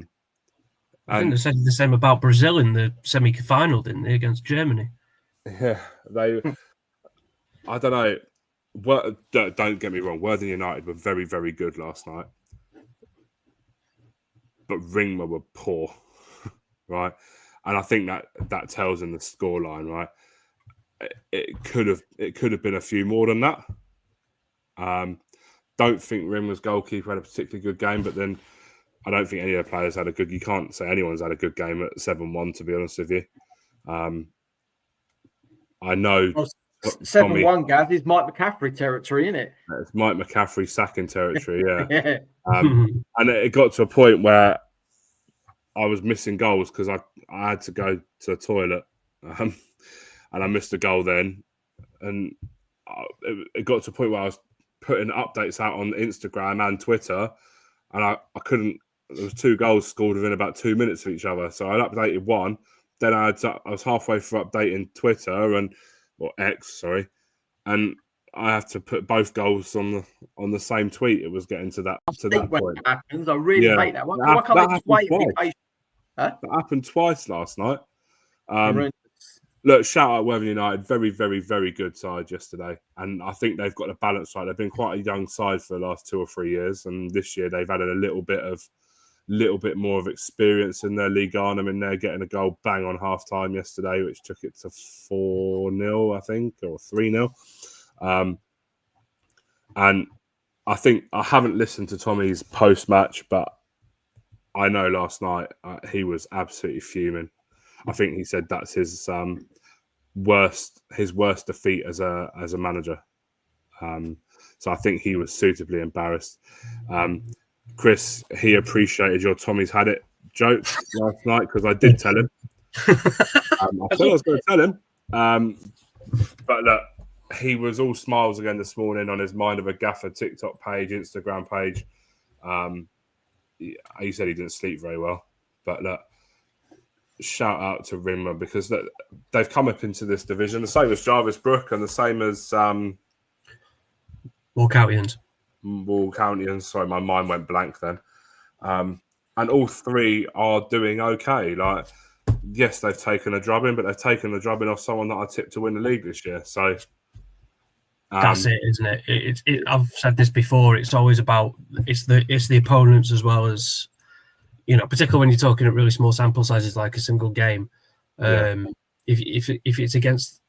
think they said the same about Brazil in the semi-final, didn't they, against Germany? Yeah, they. I don't know. Don't get me wrong. Worthing United were very, very good last night, but Ringmer were poor. Right. and I think that tells in the scoreline, right? It could have been a few more than that. Don't think Rimmer's goalkeeper had a particularly good game, but then I don't think any of the players had a good. You can't say anyone's had a good game at 7-1, to be honest with you. I know 7-1, Gav, is Mike McCaffrey territory, isn't it? It's Mike McCaffrey sacking territory, yeah. Yeah. And it got to a point where I was missing goals because I had to go to the toilet, and I missed a goal then. And it got to a point where I was putting updates out on Instagram and Twitter, and I couldn't. There was 2 goals scored within about 2 minutes of each other. So I updated one. Then I was halfway through updating Twitter or X, sorry, and I have to put both goals on the same tweet. It was getting to that point. That happens. I really hate that. Why can't they just wait and be patient? Huh? That happened twice last night. Look, shout out Worthing United. Very, very, very good side yesterday. And I think they've got a balance right. They've been quite a young side for the last 2 or 3 years. And this year they've added a little bit more of experience in their league on. I mean, they're getting a goal bang on half time yesterday, which took it to 4-0, I think, or 3-0. And I think I haven't listened to Tommy's post-match, but I know last night he was absolutely fuming. I think he said that's his worst defeat as a manager. So I think he was suitably embarrassed. Chris, he appreciated your Tommy's had it joke last night because I did tell him. I thought I was going to tell him. But look, he was all smiles again this morning on his Mind of a Gaffer TikTok page, Instagram page. He said he didn't sleep very well. But look, shout out to Rimmer because they've come up into this division, the same as Jarvis Brook and the same as Walkoutians. Sorry, my mind went blank then. And all 3 are doing okay. Like, yes, they've taken a drubbing, but they've taken the drubbing off someone that I tipped to win the league this year. So that's it, isn't it? I've said this before. It's always about it's the opponents as well as, you know, particularly when you're talking at really small sample sizes like a single game. If it's against,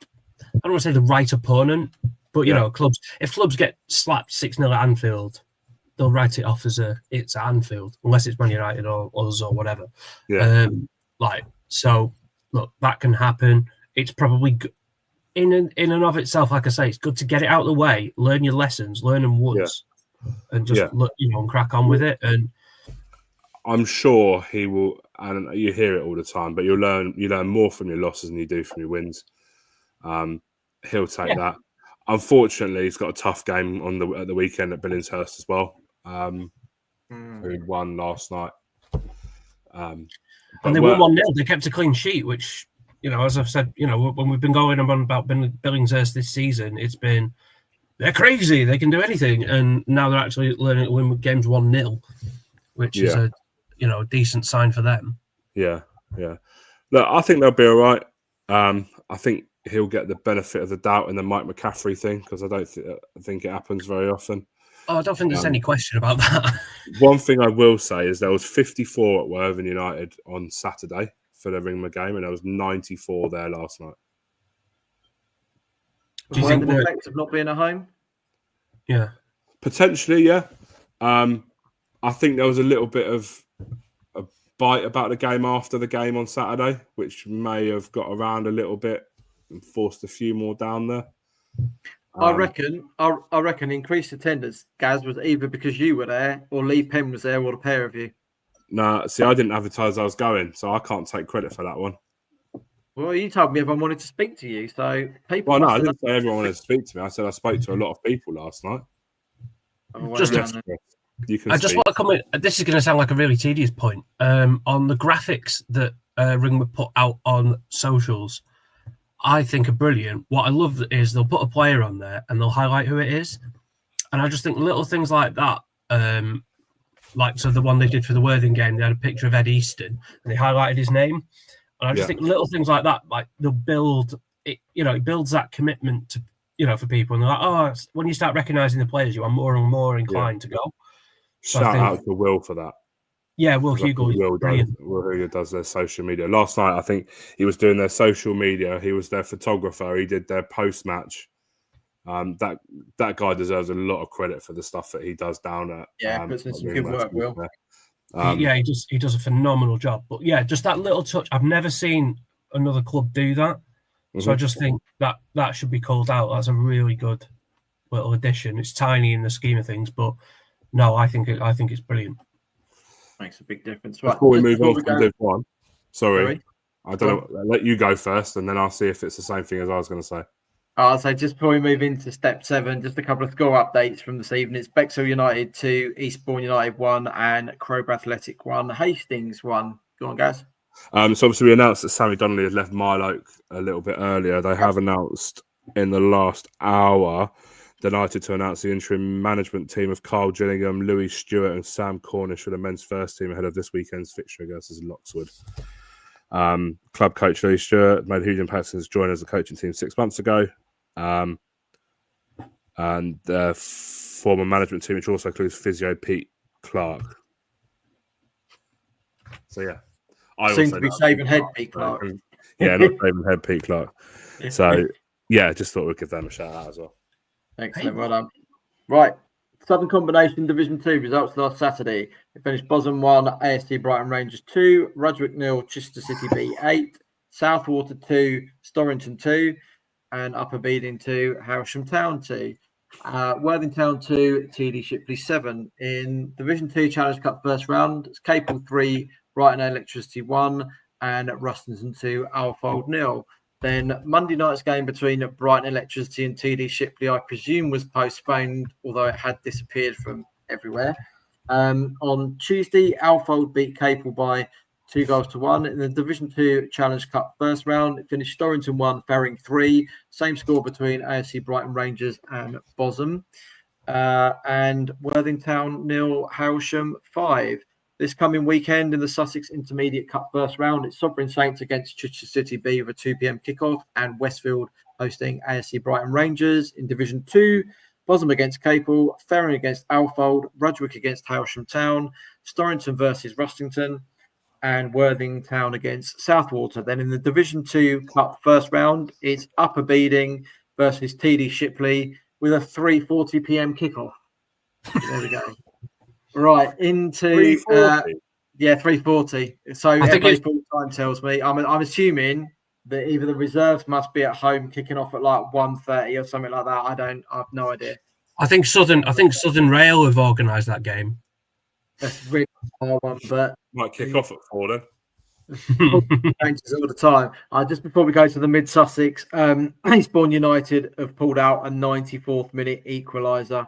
I don't want to say the right opponent, but you know, if clubs get slapped 6-0 at Anfield, they'll write it off as it's at Anfield, unless it's Man United or us or whatever. Yeah. So look, that can happen. It's probably in and of itself, like I say, it's good to get it out of the way, learn your lessons, learn them once, and just look, you know, and crack on with it. And I'm sure he will, and you hear it all the time, but you learn more from your losses than you do from your wins. He'll take that. Unfortunately, he's got a tough game at the weekend at Billingshurst as well. Who won last night. And they won 1-0. They kept a clean sheet, which, you know, as I've said, you know, when we've been going on about Billingshurst this season, it's been, they're crazy, they can do anything. And now they're actually learning to win games 1-0, which is a decent sign for them. Yeah. Look, I think they'll be all right. I think he'll get the benefit of the doubt in the Mike McCaffrey thing because I don't think it happens very often. Oh, I don't think there's any question about that. One thing I will say is there was 54 at Worthing United on Saturday for the Ringmer game, and there was 94 there last night. Do you think the effect of not being at home? Yeah, potentially. Yeah, I think there was a little bit of a bite about the game after the game on Saturday, which may have got around a little bit and forced a few more down there. I reckon increased attendance, Gaz, was either because you were there or Lee Penn was there or the pair of you. Nah, see, I didn't advertise I was going, so I can't take credit for that one. Well, you told me everyone wanted to speak to you, so people. Well, no, I didn't say everyone wanted to speak to me. I said I spoke to a lot of people last night. I just want to comment. This is going to sound like a really tedious point. On the graphics that Ringwood put out on socials, I think are brilliant. What I love is they'll put a player on there and they'll highlight who it is. And I just think little things like that, like so the one they did for the Worthing game, they had a picture of Ed Easton and they highlighted his name. And I just think little things like that, like they'll build it, you know, it builds that commitment to, you know, for people. And they're like, oh, when you start recognising the players, you are more and more inclined to go. Shout out to Will for that. Yeah, Will Hugo. Will Hugo does their social media. Last night, I think he was doing their social media. He was their photographer. He did their post-match. That guy deserves a lot of credit for the stuff that he does down at. Puts in some good work, Will. He does a phenomenal job. But yeah, just that little touch. I've never seen another club do that. So I just think that should be called out. That's a really good little addition. It's tiny in the scheme of things, but no, I think it's brilliant. Makes a big difference. Right, before we move on from Div 1, sorry, I don't know. Well, I'll let you go first, and then I'll see if it's the same thing as I was going to say. So just before we move into step 7, just a couple of score updates from this evening. It's Bexhill United 2, Eastbourne United 1, and Crowborough Athletic 1, Hastings 1. Go on, guys. So obviously we announced that Sammy Donnelly had left Mile Oak a little bit earlier. They have announced in the last hour, delighted to announce the interim management team of Carl Gillingham, Louis Stewart and Sam Cornish for the men's first team ahead of this weekend's fixture against Loxwood. Club coach Louis Stewart made a huge impact since joining as a coaching team 6 months ago. And the former management team, which also includes physio Pete Clark. So yeah, I seem to be saving head Pete Clark. Yeah, not saving head Pete Clark. So yeah, just thought we'd give them a shout out as well. Excellent, well done. Right, Southern Combination Division 2 results last Saturday. It finished Bosom 1, ASC Brighton Rangers 2, Rudgwick 0, Chichester City B 8, Southwater 2, Storrington 2, and Upper Beeding 2, Hailsham Town 2. Worthing Town 2, TD Shipley 7. In Division 2 Challenge Cup first round, it's Capel 3, Brighton Electricity 1, and Rustington 2, Alfold 0. Then Monday night's game between Brighton Electricity and TD Shipley, I presume, was postponed, although it had disappeared from everywhere. On Tuesday, Alfold beat Capel by 2-1. In the Division 2 Challenge Cup first round, it finished Storrington 1, Ferring 3. Same score between AFC Brighton Rangers and Bosom. And Worthing Town 0, Hailsham 5. This coming weekend in the Sussex Intermediate Cup first round, it's Sovereign Saints against Chichester City B with a 2 p.m. kickoff, and Westfield hosting ASC Brighton Rangers. In Division 2, Bosom against Capel, Ferring against Alfold, Rudgwick against Hailsham Town, Storrington versus Rustington, and Worthing Town against Southwater. Then in the Division 2 Cup first round, it's Upper Beeding versus TD Shipley with a 3:40 p.m. kickoff. There we go. Right, into 3:40. So baseball time tells me. I'm assuming that either the reserves must be at home kicking off at like 1:30 or something like that. I've no idea. I think Southern Rail have organised that game. That's really hard one, but might kick off at 4 then. Changes all the time. Just before we go to the Mid Sussex, Eastbourne United have pulled out a 94th minute equaliser.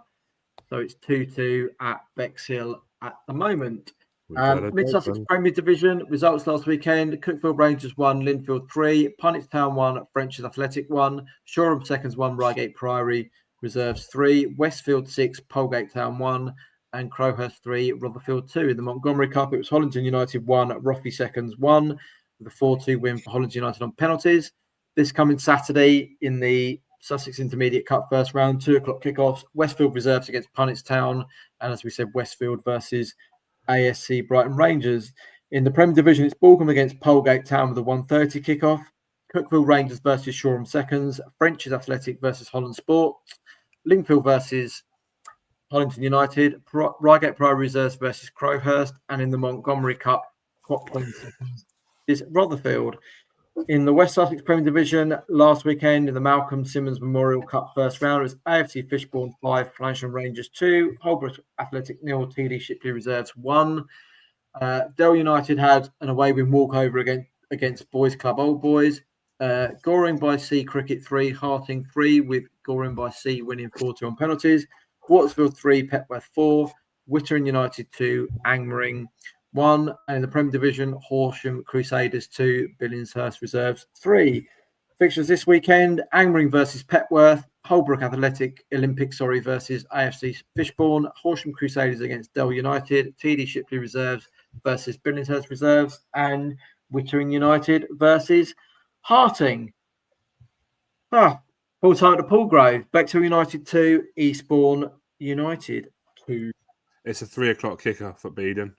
So it's 2-2 at Bexhill at the moment. Mid Sussex Premier Division results last weekend: Cookfield Rangers 1, Linfield 3, Punnett Town 1, French's Athletic 1, Shoreham Seconds 1, Reigate Priory Reserves 3, Westfield 6, Polegate Town 1, and Crowhurst 3, Rotherfield 2. In the Montgomery Cup, it was Hollington United 1, Roffey Seconds 1, with a 4-2 win for Hollington United on penalties. This coming Saturday in the Sussex Intermediate Cup first round, 2:00 kickoffs, Westfield Reserves against Punnett Town, and as we said, Westfield versus ASC Brighton Rangers. In the Premier Division, it's Balcombe against Polegate Town with a 1:30 kickoff, Cookfield Rangers versus Shoreham Seconds, French's Athletic versus Holland Sports, Lingfield versus Hollington United, Reigate Priory Reserves versus Crowhurst, and in the Montgomery Cup, is Rotherfield. In the West Sussex Premier Division, last weekend in the Malcolm Simmons Memorial Cup first round, it was AFC Fishbourne 5, Flintshire Rangers 2, Holbrook Athletic 0, TD Shipley Reserves 1. Dell United had an away win walkover against Boys Club Old Boys. Goring by Sea Cricket 3, Harting 3, with Goring by Sea winning 4-2 on penalties. Wattsfield 3, Petworth 4, Wittering United 2, Angmering 1, and in the Premier Division, Horsham Crusaders 2, Billingshurst Reserves 3. Fixtures this weekend: Angmering versus Petworth, Holbrook Athletic Olympic versus AFC Fishbourne, Horsham Crusaders against Dell United, TD Shipley Reserves versus Billingshurst Reserves, and Wittering United versus Harting. Full time to Paulgrove, Bexhill United 2, Eastbourne United 2. It's a 3:00 kickoff at Beedon.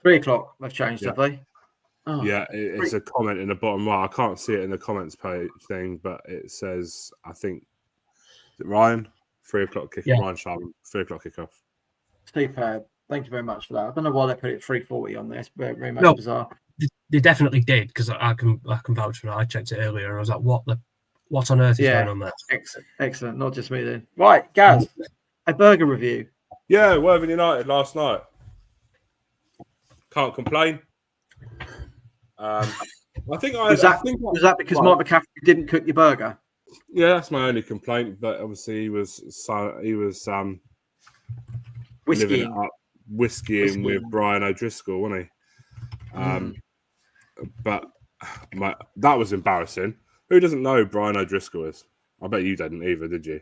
3 o'clock. They've changed, Yeah. have they? Oh, Yeah, it's a comment in the bottom right. I can't see it in the comments page thing, but it says, I think, is it Ryan? 3 o'clock kick. Yeah. Ryan Sharman, 3 o'clock kickoff. superb. Thank you very much for that. I don't know why they put it 3:40 on this. Very, very much No. bizarre. They definitely did, because I can vouch for that. I checked it earlier and I was like, what on earth is going on there? Excellent. Not just me then. Right, Gaz, a burger review. Yeah, Worthing United last night. Can't complain. I think Was that because Mike McCaffrey didn't cook your burger? Yeah, that's my only complaint. But obviously, he was whiskeying with Brian O'Driscoll, wasn't he? But that was embarrassing. Who doesn't know Brian O'Driscoll is? I bet you didn't either, did you?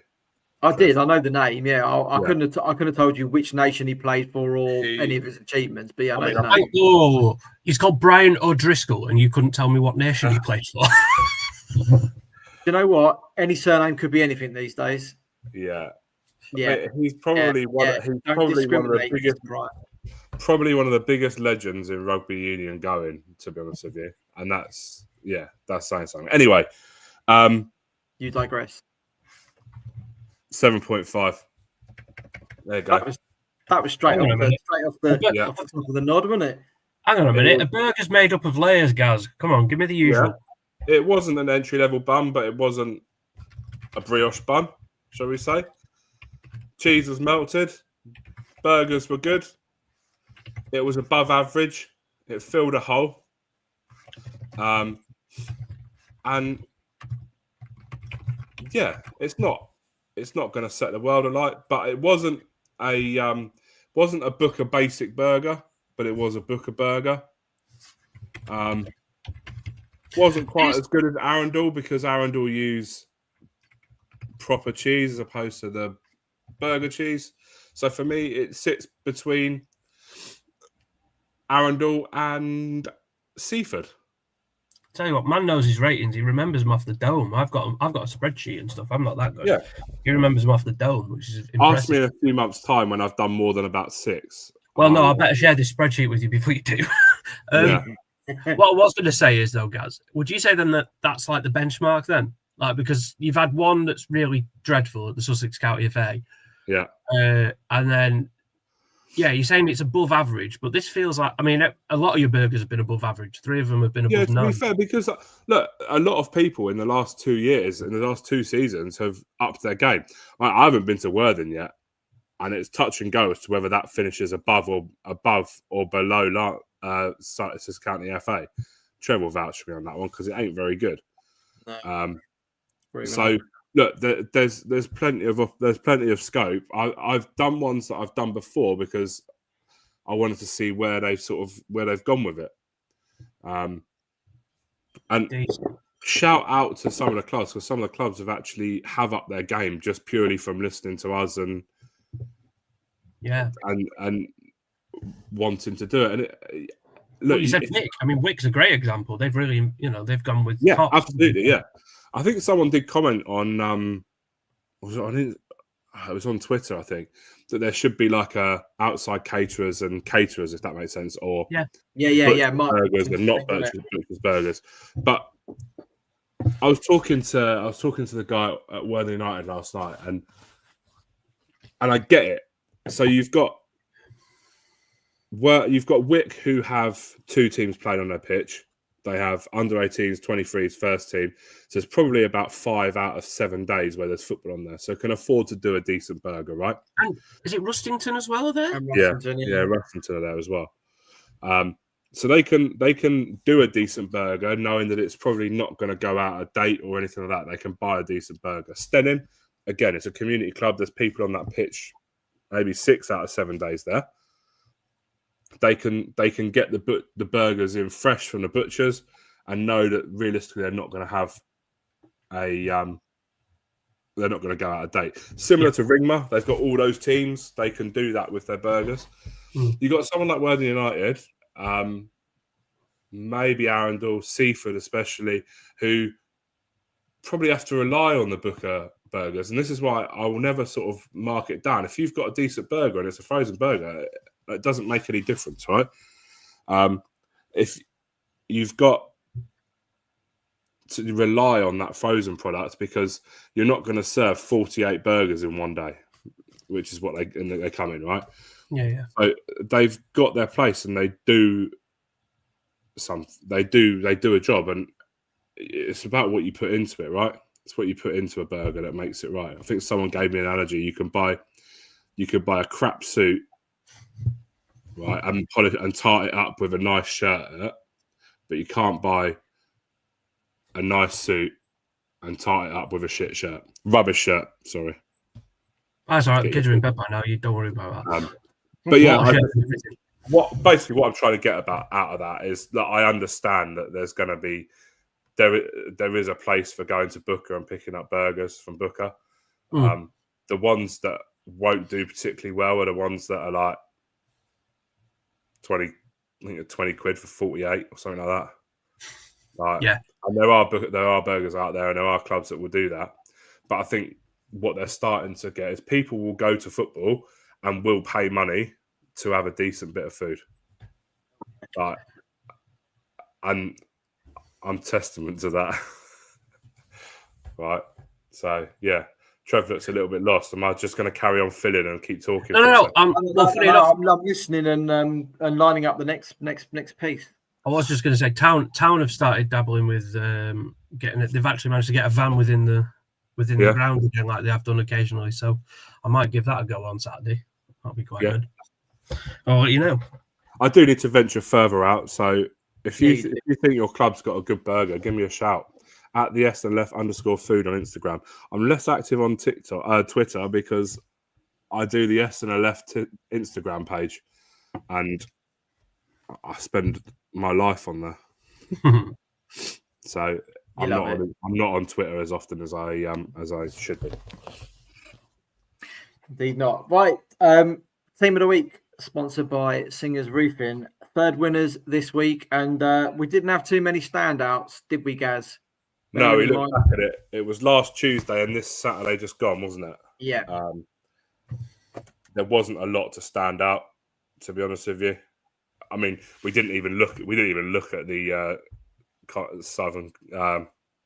I did. I know the name. Yeah, I couldn't have told you which nation he played for or any of his achievements. But yeah, I know the name. Oh, he's called Brian O'Driscoll, and you couldn't tell me what nation he played for. You know what? Any surname could be anything these days. Yeah. Yeah, he's probably one of the biggest. Right. Probably one of the biggest legends in rugby union going, to be honest with you. And that's saying something. Anyway, you digress. 7.5. There you go. That was straight off the nod, wasn't it? Hang on a minute. A burger's made up of layers, Gaz. Come on, give me the usual. Yeah. It wasn't an entry-level bun, but it wasn't a brioche bun, shall we say. Cheese was melted. Burgers were good. It was above average. It filled a hole. And yeah, it's not going to set the world alight, but it wasn't a Booker basic burger, but it was a Booker burger. Wasn't quite as good as Arundel because Arundel use proper cheese as opposed to the burger cheese. So for me, it sits between Arundel and Seaford. Tell you what, man knows his ratings. He remembers them off the dome. I've got a spreadsheet and stuff. I'm not that good. Yeah, he remembers them off the dome, which is impressive. Ask me in a few months' time when I've done more than about 6. Well, no, I better share this spreadsheet with you before you do. What I was going to say is, though, Gaz, would you say then that that's like the benchmark then? Like, because you've had one that's really dreadful at the Sussex County FA. Yeah. And then, yeah, you're saying it's above average, but this feels like, I mean, a lot of your burgers have been above average. 3 of them have been above 9. To be fair, because, look, a lot of people in the last 2 years, in the last 2 seasons, have upped their game. I haven't been to Worthing yet, and it's touch and go as to whether that finishes above or below Sussex County FA. Trevor will vouch for me on that one because it ain't very good. No. So look, there's plenty of scope. I've done ones that I've done before because I wanted to see where they've gone with it. And shout out to some of the clubs because some of the clubs have upped their game just purely from listening to us and wanting to do it. And look, you said Wick. I mean, Wick's a great example. They've really, they've gone with top. Absolutely, yeah. I think someone did comment on it was on Twitter, I think, that there should be like a outside caterers and caterers, if that makes sense, or burgers and not butchers burgers. But I was talking to the guy at Worthing United last night, and I get it. So you've got Wick, who have 2 teams playing on their pitch. They have under 18s, 23s, first team. So it's probably about 5 out of 7 days where there's football on there. So can afford to do a decent burger, right? And is it Rustington as well there? Rustington are there as well. So they can do a decent burger, knowing that it's probably not going to go out of date or anything like that. They can buy a decent burger. Stenning, again, it's a community club. There's people on that pitch, maybe 6 out of 7 days there. They can get the burgers in fresh from the butchers and know that realistically they're not going to have they're not going to go out of date. Similar to Ringmer, they've got all those teams. They can do that with their burgers. You got someone like Worthing United, maybe Arundel, Seaford especially, who probably have to rely on the Booker burgers. And this is why I will never sort of mark it down. If you've got a decent burger and it's a frozen burger, it doesn't make any difference, right? If you've got to rely on that frozen product, because you're not going to serve 48 burgers in one day, which is what they come in, right? Yeah. So they've got their place, and they do a job, and it's about what you put into it, right? It's what you put into a burger that makes it right. I think someone gave me an analogy. You could buy a crap suit, right, and polish and tie it up with a nice shirt, but you can't buy a nice suit and tie it up with a shit shirt, rubbish shirt. Sorry, That's all right. The kids are in bed by now. You don't worry about that. But yeah, what I'm trying to get out of that is that I understand that there's going to be there is a place for going to Booker and picking up burgers from Booker. The ones that won't do particularly well are the ones that are like 20 quid for 48 or something like that. Yeah. And there are burgers out there, and there are clubs that will do that. But I think what they're starting to get is people will go to football and will pay money to have a decent bit of food. And I'm testament to that. Right. So yeah, Trev looks a little bit lost. Am I just going to carry on filling and keep talking? No. I'm listening and lining up the next piece. I was just going to say, Town have started dabbling with getting it. They've actually managed to get a van within the ground again, like they have done occasionally. So I might give that a go on Saturday. That'll be quite good. I'll let you know. I do need to venture further out. So if you think your club's got a good burger, give me a shout at the SNLF_food on Instagram. I'm less active on Twitter because I do the SNLF Instagram page, and I spend my life on there. So I'm not on Twitter as often as I should be. Indeed not. Right. Team of the week, sponsored by Singers Roofing. Third winners this week, and we didn't have too many standouts, did we, Gaz? No, we looked back at it. It was last Tuesday and this Saturday just gone, wasn't it? Yeah. There wasn't a lot to stand out, to be honest with you. I mean, we didn't even look at the Southern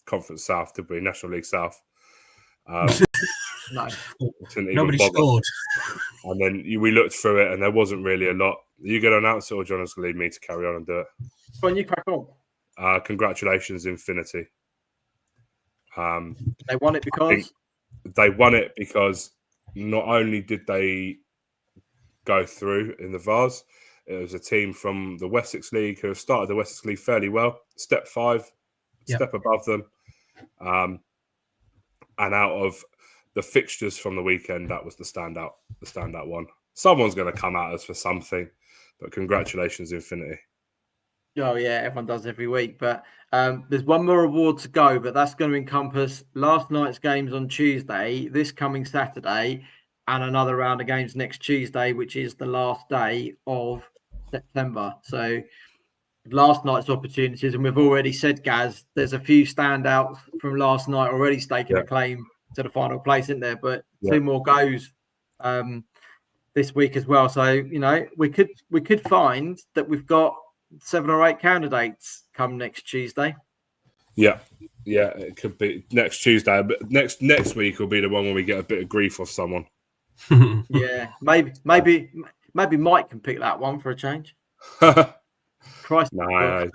Conference South, did we? National League South. No. Nobody scored. And then we looked through it, and there wasn't really a lot. Are you going to announce it, or John is going to leave me to carry on and do it? Go on, you crack on. Congratulations, Infinity. They won it because not only did they go through in the Vars, it was a team from the Wessex League who have started the Wessex League fairly well. Step 5, step above them. And out of the fixtures from the weekend, that was the standout one. Someone's going to come at us for something, but congratulations, Infinity. Oh, yeah, everyone does every week. But there's one more award to go, but that's going to encompass last night's games on Tuesday, this coming Saturday, and another round of games next Tuesday, which is the last day of September. So last night's opportunities, and we've already said, Gaz, there's a few standouts from last night already staking a claim to the final place, isn't there? But two more goes this week as well. So, you know, we could find that we've got 7 or 8 candidates come next Tuesday. Yeah, it could be next Tuesday, but next week will be the one when we get a bit of grief off someone. Yeah, maybe Mike can pick that one for a change. Christ, you're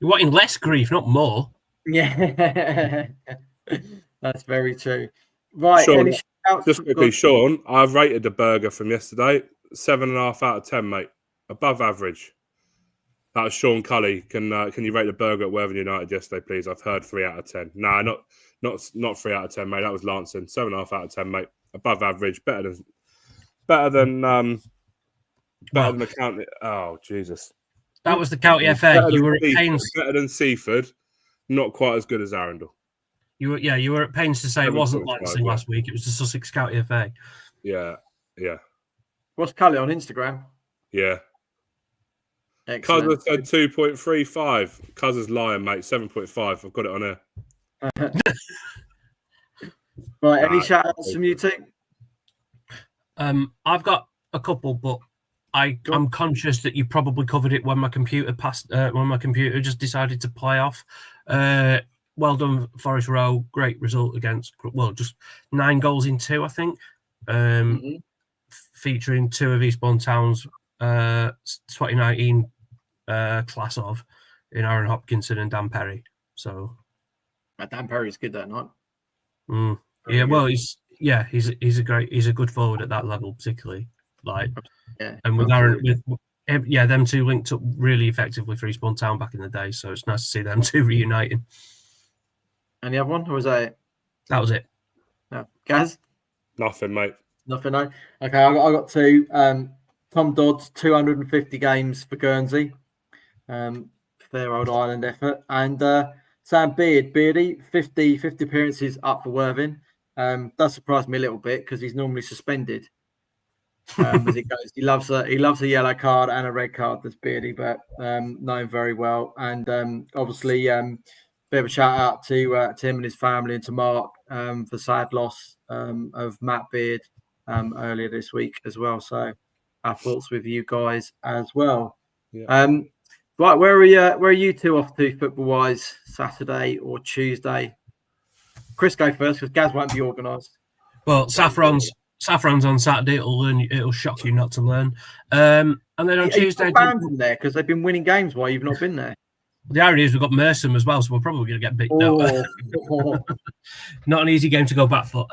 wanting less grief, not more. Yeah, that's very true. Right, Sean, just quickly, Sean, I've rated the burger from yesterday 7.5 out of 10, mate, above average. That was Sean Cully. Can you rate the burger at Worthing United yesterday, please? I've heard 3 out of 10. No, not 3 out of 10, mate. That was Lancing. 7.5 out of 10, mate. Above average. Better than the county. Oh, Jesus. That was the county FA. You were at pains. Better than Seaford. Not quite as good as Arundel. You were at pains to say it wasn't Lancing last week. It was the Sussex County FA. Yeah. What's Cully on Instagram? Yeah. Excellent. Cuzzer said 2.35. Cuzzer's lying, mate. 7.5. I've got it on here. Right, any shout outs from you two? I've got a couple, but I'm conscious that you probably covered it when my computer just decided to play off. Well done, Forest Row. Great result against, just 9 goals in 2, I think. Featuring 2 of Eastbourne Town's 2019 class of in Aaron Hopkinson and Dan Perry. So Dan Perry's good that night. Yeah, well, he's a good forward at that level, particularly. And with Aaron, them two linked up really effectively for Eastbourne Town back in the day. So it's nice to see them two reuniting. Any other one, or was that it? That was it. No, Gaz? Nothing, mate. Nothing, no. Okay, I got 2. Tom Dodds, 250 games for Guernsey. Fair old Ireland effort. And Sam Beardy, 50 appearances up for Worthing. That surprised me a little bit because he's normally suspended. As it goes, he loves a yellow card and a red card. That's Beardy, but know him very well. And obviously, bit of a shout out to him and his family, and to Mark for sad loss of Matt Beard earlier this week as well. So our thoughts with you guys as well. Yeah. Right, where are you two off to football wise? Saturday or Tuesday? Chris, go first because Gaz won't be organised. Well, Saffron's on Saturday. It'll shock you not to learn. And then on Tuesday, you banned from there because they've been winning games while you've not been there. The irony is we've got Merson as well, so we're probably going to get beaten out. Not an easy game to go back for.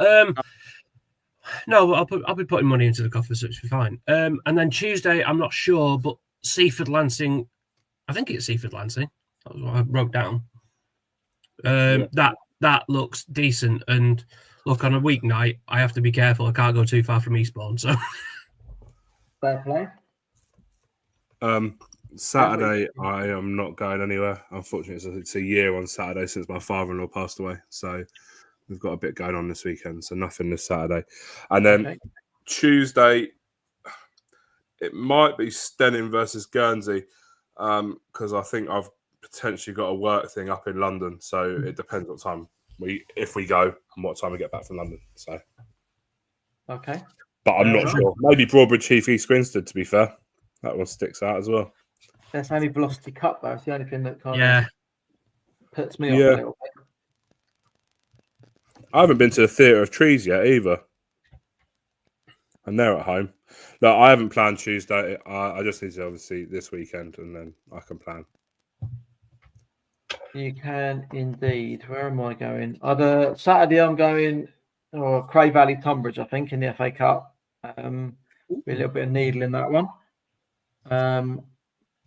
No, I'll be putting money into the coffer, so it should be fine. And then Tuesday, I'm not sure, but Seaford Lancing, I think it's Seaford Lancing. That was what I wrote down. That looks decent. And look, on a weeknight, I have to be careful. I can't go too far from Eastbourne. So fair play. Saturday, I am not going anywhere. Unfortunately, it's a year on Saturday since my father-in-law passed away. So we've got a bit going on this weekend. So nothing this Saturday. And then Tuesday, it might be Stenning versus Guernsey because I think I've potentially got a work thing up in London. So it depends what time if we go and what time we get back from London. So okay. But I'm not sure. Maybe Broadbridge Heath East Grinstead, to be fair. That one sticks out as well. That's only Velocity Cup, though. It's the only thing that kind of puts me off a little bit. I haven't been to the Theatre of Trees yet either. And they're at home. No, I haven't planned Tuesday. I just need to obviously this weekend and then I can plan. You can indeed. Where am I going? Either Saturday I'm going Cray Valley Tunbridge, I think, in the FA Cup. Be a little bit of needle in that one.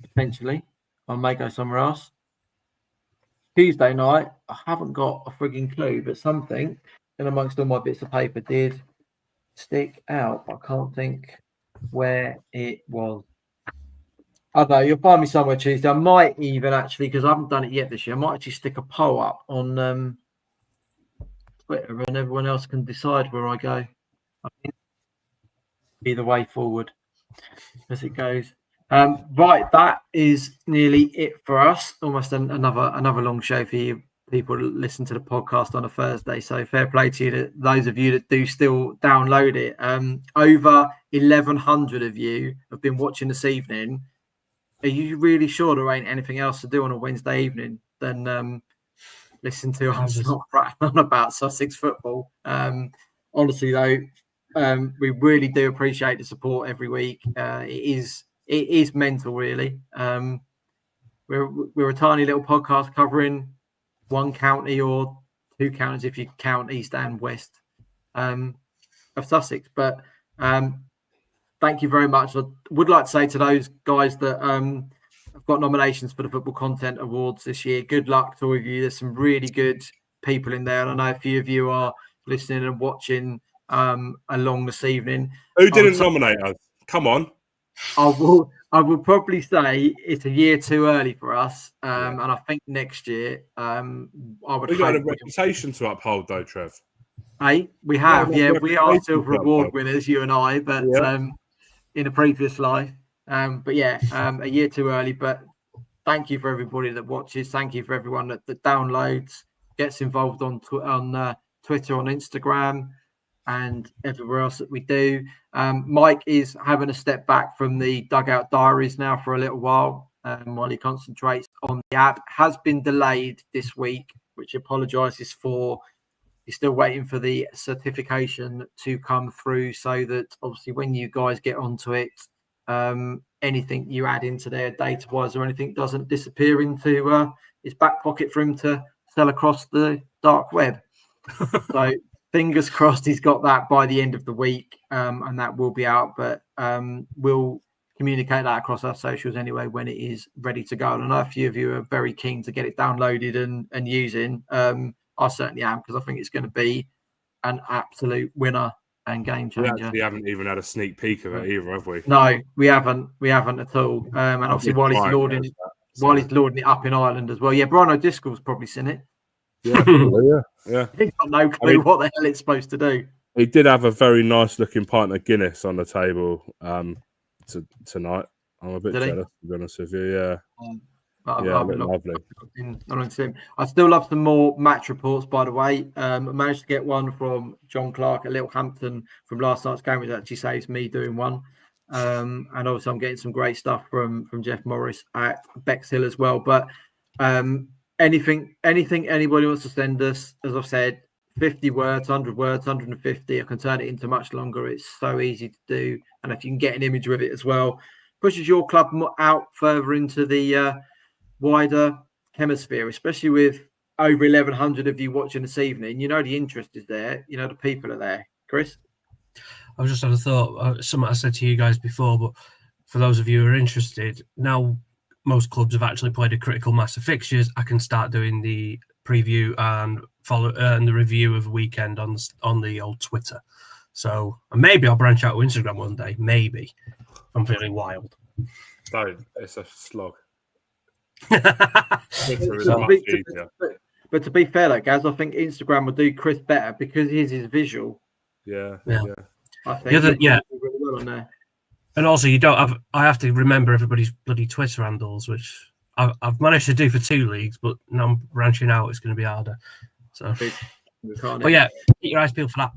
Potentially. I may go somewhere else. Tuesday night, I haven't got a frigging clue, but something in amongst all my bits of paper did stick out. I can't think where it was. I don't know, you'll find me somewhere Tuesday. I might even actually, because I haven't done it yet this year, I might actually stick a poll up on Twitter and everyone else can decide where I go. I think be the way forward as it goes. Right, that is nearly it for us. Almost another long show for you people to listen to the podcast on a Thursday. So fair play to you, those of you that do still download it. Over 1,100 of you have been watching this evening. Are you really sure there ain't anything else to do on a Wednesday evening than listen to us not rattling on about Sussex football? Honestly, though, we really do appreciate the support every week. It is mental, really. We're a tiny little podcast covering one county or two counties if you count East and West of Sussex. But thank you very much. I would like to say to those guys that have got nominations for the Football Content Awards this year, good luck to all of you. There's some really good people in there. And I know a few of you are listening and watching along this evening. Who didn't nominate us? Come on. I will probably say it's a year too early for us. And I think next year, I would. We've got a reputation to uphold, though, Trev. Hey, we have. Yeah, we are Silver Award winners, you and I, but in a previous life. But yeah, a year too early. But thank you for everybody that watches. Thank you for everyone that downloads, gets involved on Twitter, on Instagram. and everywhere else that we do. Mike is having a step back from the Dugout Diaries now for a little while he concentrates on the app. Has been delayed this week, which he apologises for. He's still waiting for the certification to come through so that obviously when you guys get onto it, anything you add into there data-wise or anything doesn't disappear into his back pocket for him to sell across the dark web. So fingers crossed he's got that by the end of the week, and that will be out. But we'll communicate that across our socials anyway when it is ready to go. And I know a few of you are very keen to get it downloaded and using. I certainly am, because I think it's going to be an absolute winner and game changer. We actually haven't even had a sneak peek of it either, have we? No, we haven't. We haven't at all. And obviously, while he's loading it up in Ireland as well. Yeah, Brian O'Driscoll's probably seen it. Yeah, yeah. He's got no clue what the hell it's supposed to do. He did have a very nice looking pint of Guinness on the table tonight. I'm a bit jealous, to be honest with you. Yeah. Lovely. I still love some more match reports, by the way. I managed to get one from John Clark at Littlehampton from last night's game, which actually saves me doing one. And obviously I'm getting some great stuff from Jeff Morris at Bexhill as well. But anything anybody wants to send us, as I've said, 50 words, 100 words, 150, I can turn it into much longer. It's so easy to do. And if you can get an image with it as well, pushes your club out further into the wider hemisphere, especially with over 1,100 of you watching this evening. You know the interest is there. You know the people are there. Chris? I just had a thought, something I said to you guys before, but for those of you who are interested, now most clubs have actually played a critical mass of fixtures. I can start doing the preview and the review of the weekend on the old Twitter. So maybe I'll branch out to Instagram one day. Maybe. I'm feeling wild. Don't. It's a slog. But to be fair, like Gaz, I think Instagram will do Chris better because his is visual. Yeah. I think really well on there. And also, I have to remember everybody's bloody Twitter handles, which I've managed to do for 2 leagues, but now I'm branching out. It's going to be harder. So, but yeah, keep your eyes peeled for that.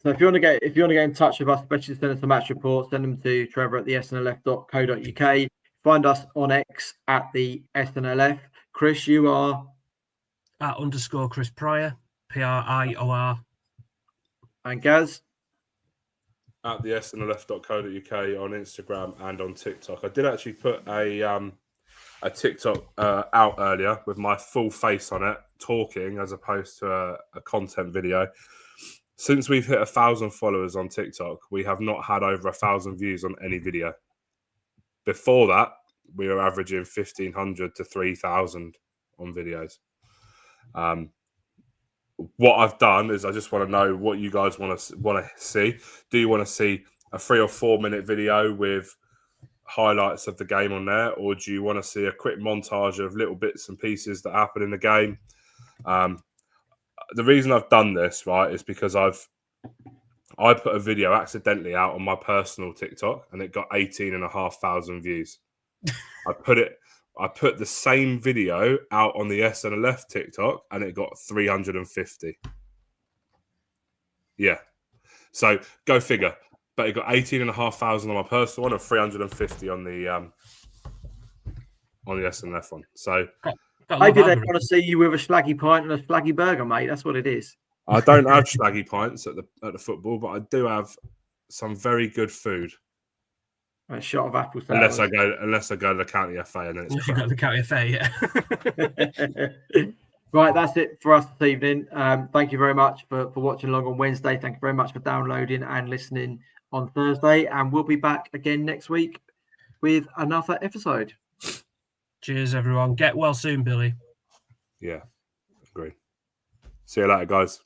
So if you want to get in touch with us, especially send us a match report, send them to Trevor at the SNLF.co.uk. Find us on X at the SNLF. Chris, you are at _Chris Pryor, Prior. And Gaz? At the SNLF.co.uk on Instagram and on TikTok. I did actually put a TikTok out earlier with my full face on it, talking as opposed to a content video. Since we've hit 1,000 followers on TikTok, we have not had over 1,000 views on any video. Before that, we were averaging 1,500 to 3,000 on videos. What I've done is I just want to know what you guys want to see. Do you want to see a 3 or 4 minute video with highlights of the game on there, or do you want to see a quick montage of little bits and pieces that happen in the game? The reason I've done this, right, is because I put a video accidentally out on my personal TikTok and it got 18,500 views. I put the same video out on the SNLF TikTok and it got 350. Yeah. So go figure. But it got 18,500 on my personal one and 350 on the SNLF one. So maybe they want to see you with a slaggy pint and a slaggy burger, mate. That's what it is. I don't have slaggy pints at the football, but I do have some very good food. A shot of apple salad. Unless I go to the county FA, and then it's you got the county FA, yeah. Right, that's it for us this evening. Thank you very much for watching along on Wednesday. Thank you very much for downloading and listening on Thursday, and we'll be back again next week with another episode. Cheers, everyone. Get well soon, Billy. Yeah, agree. See you later, guys.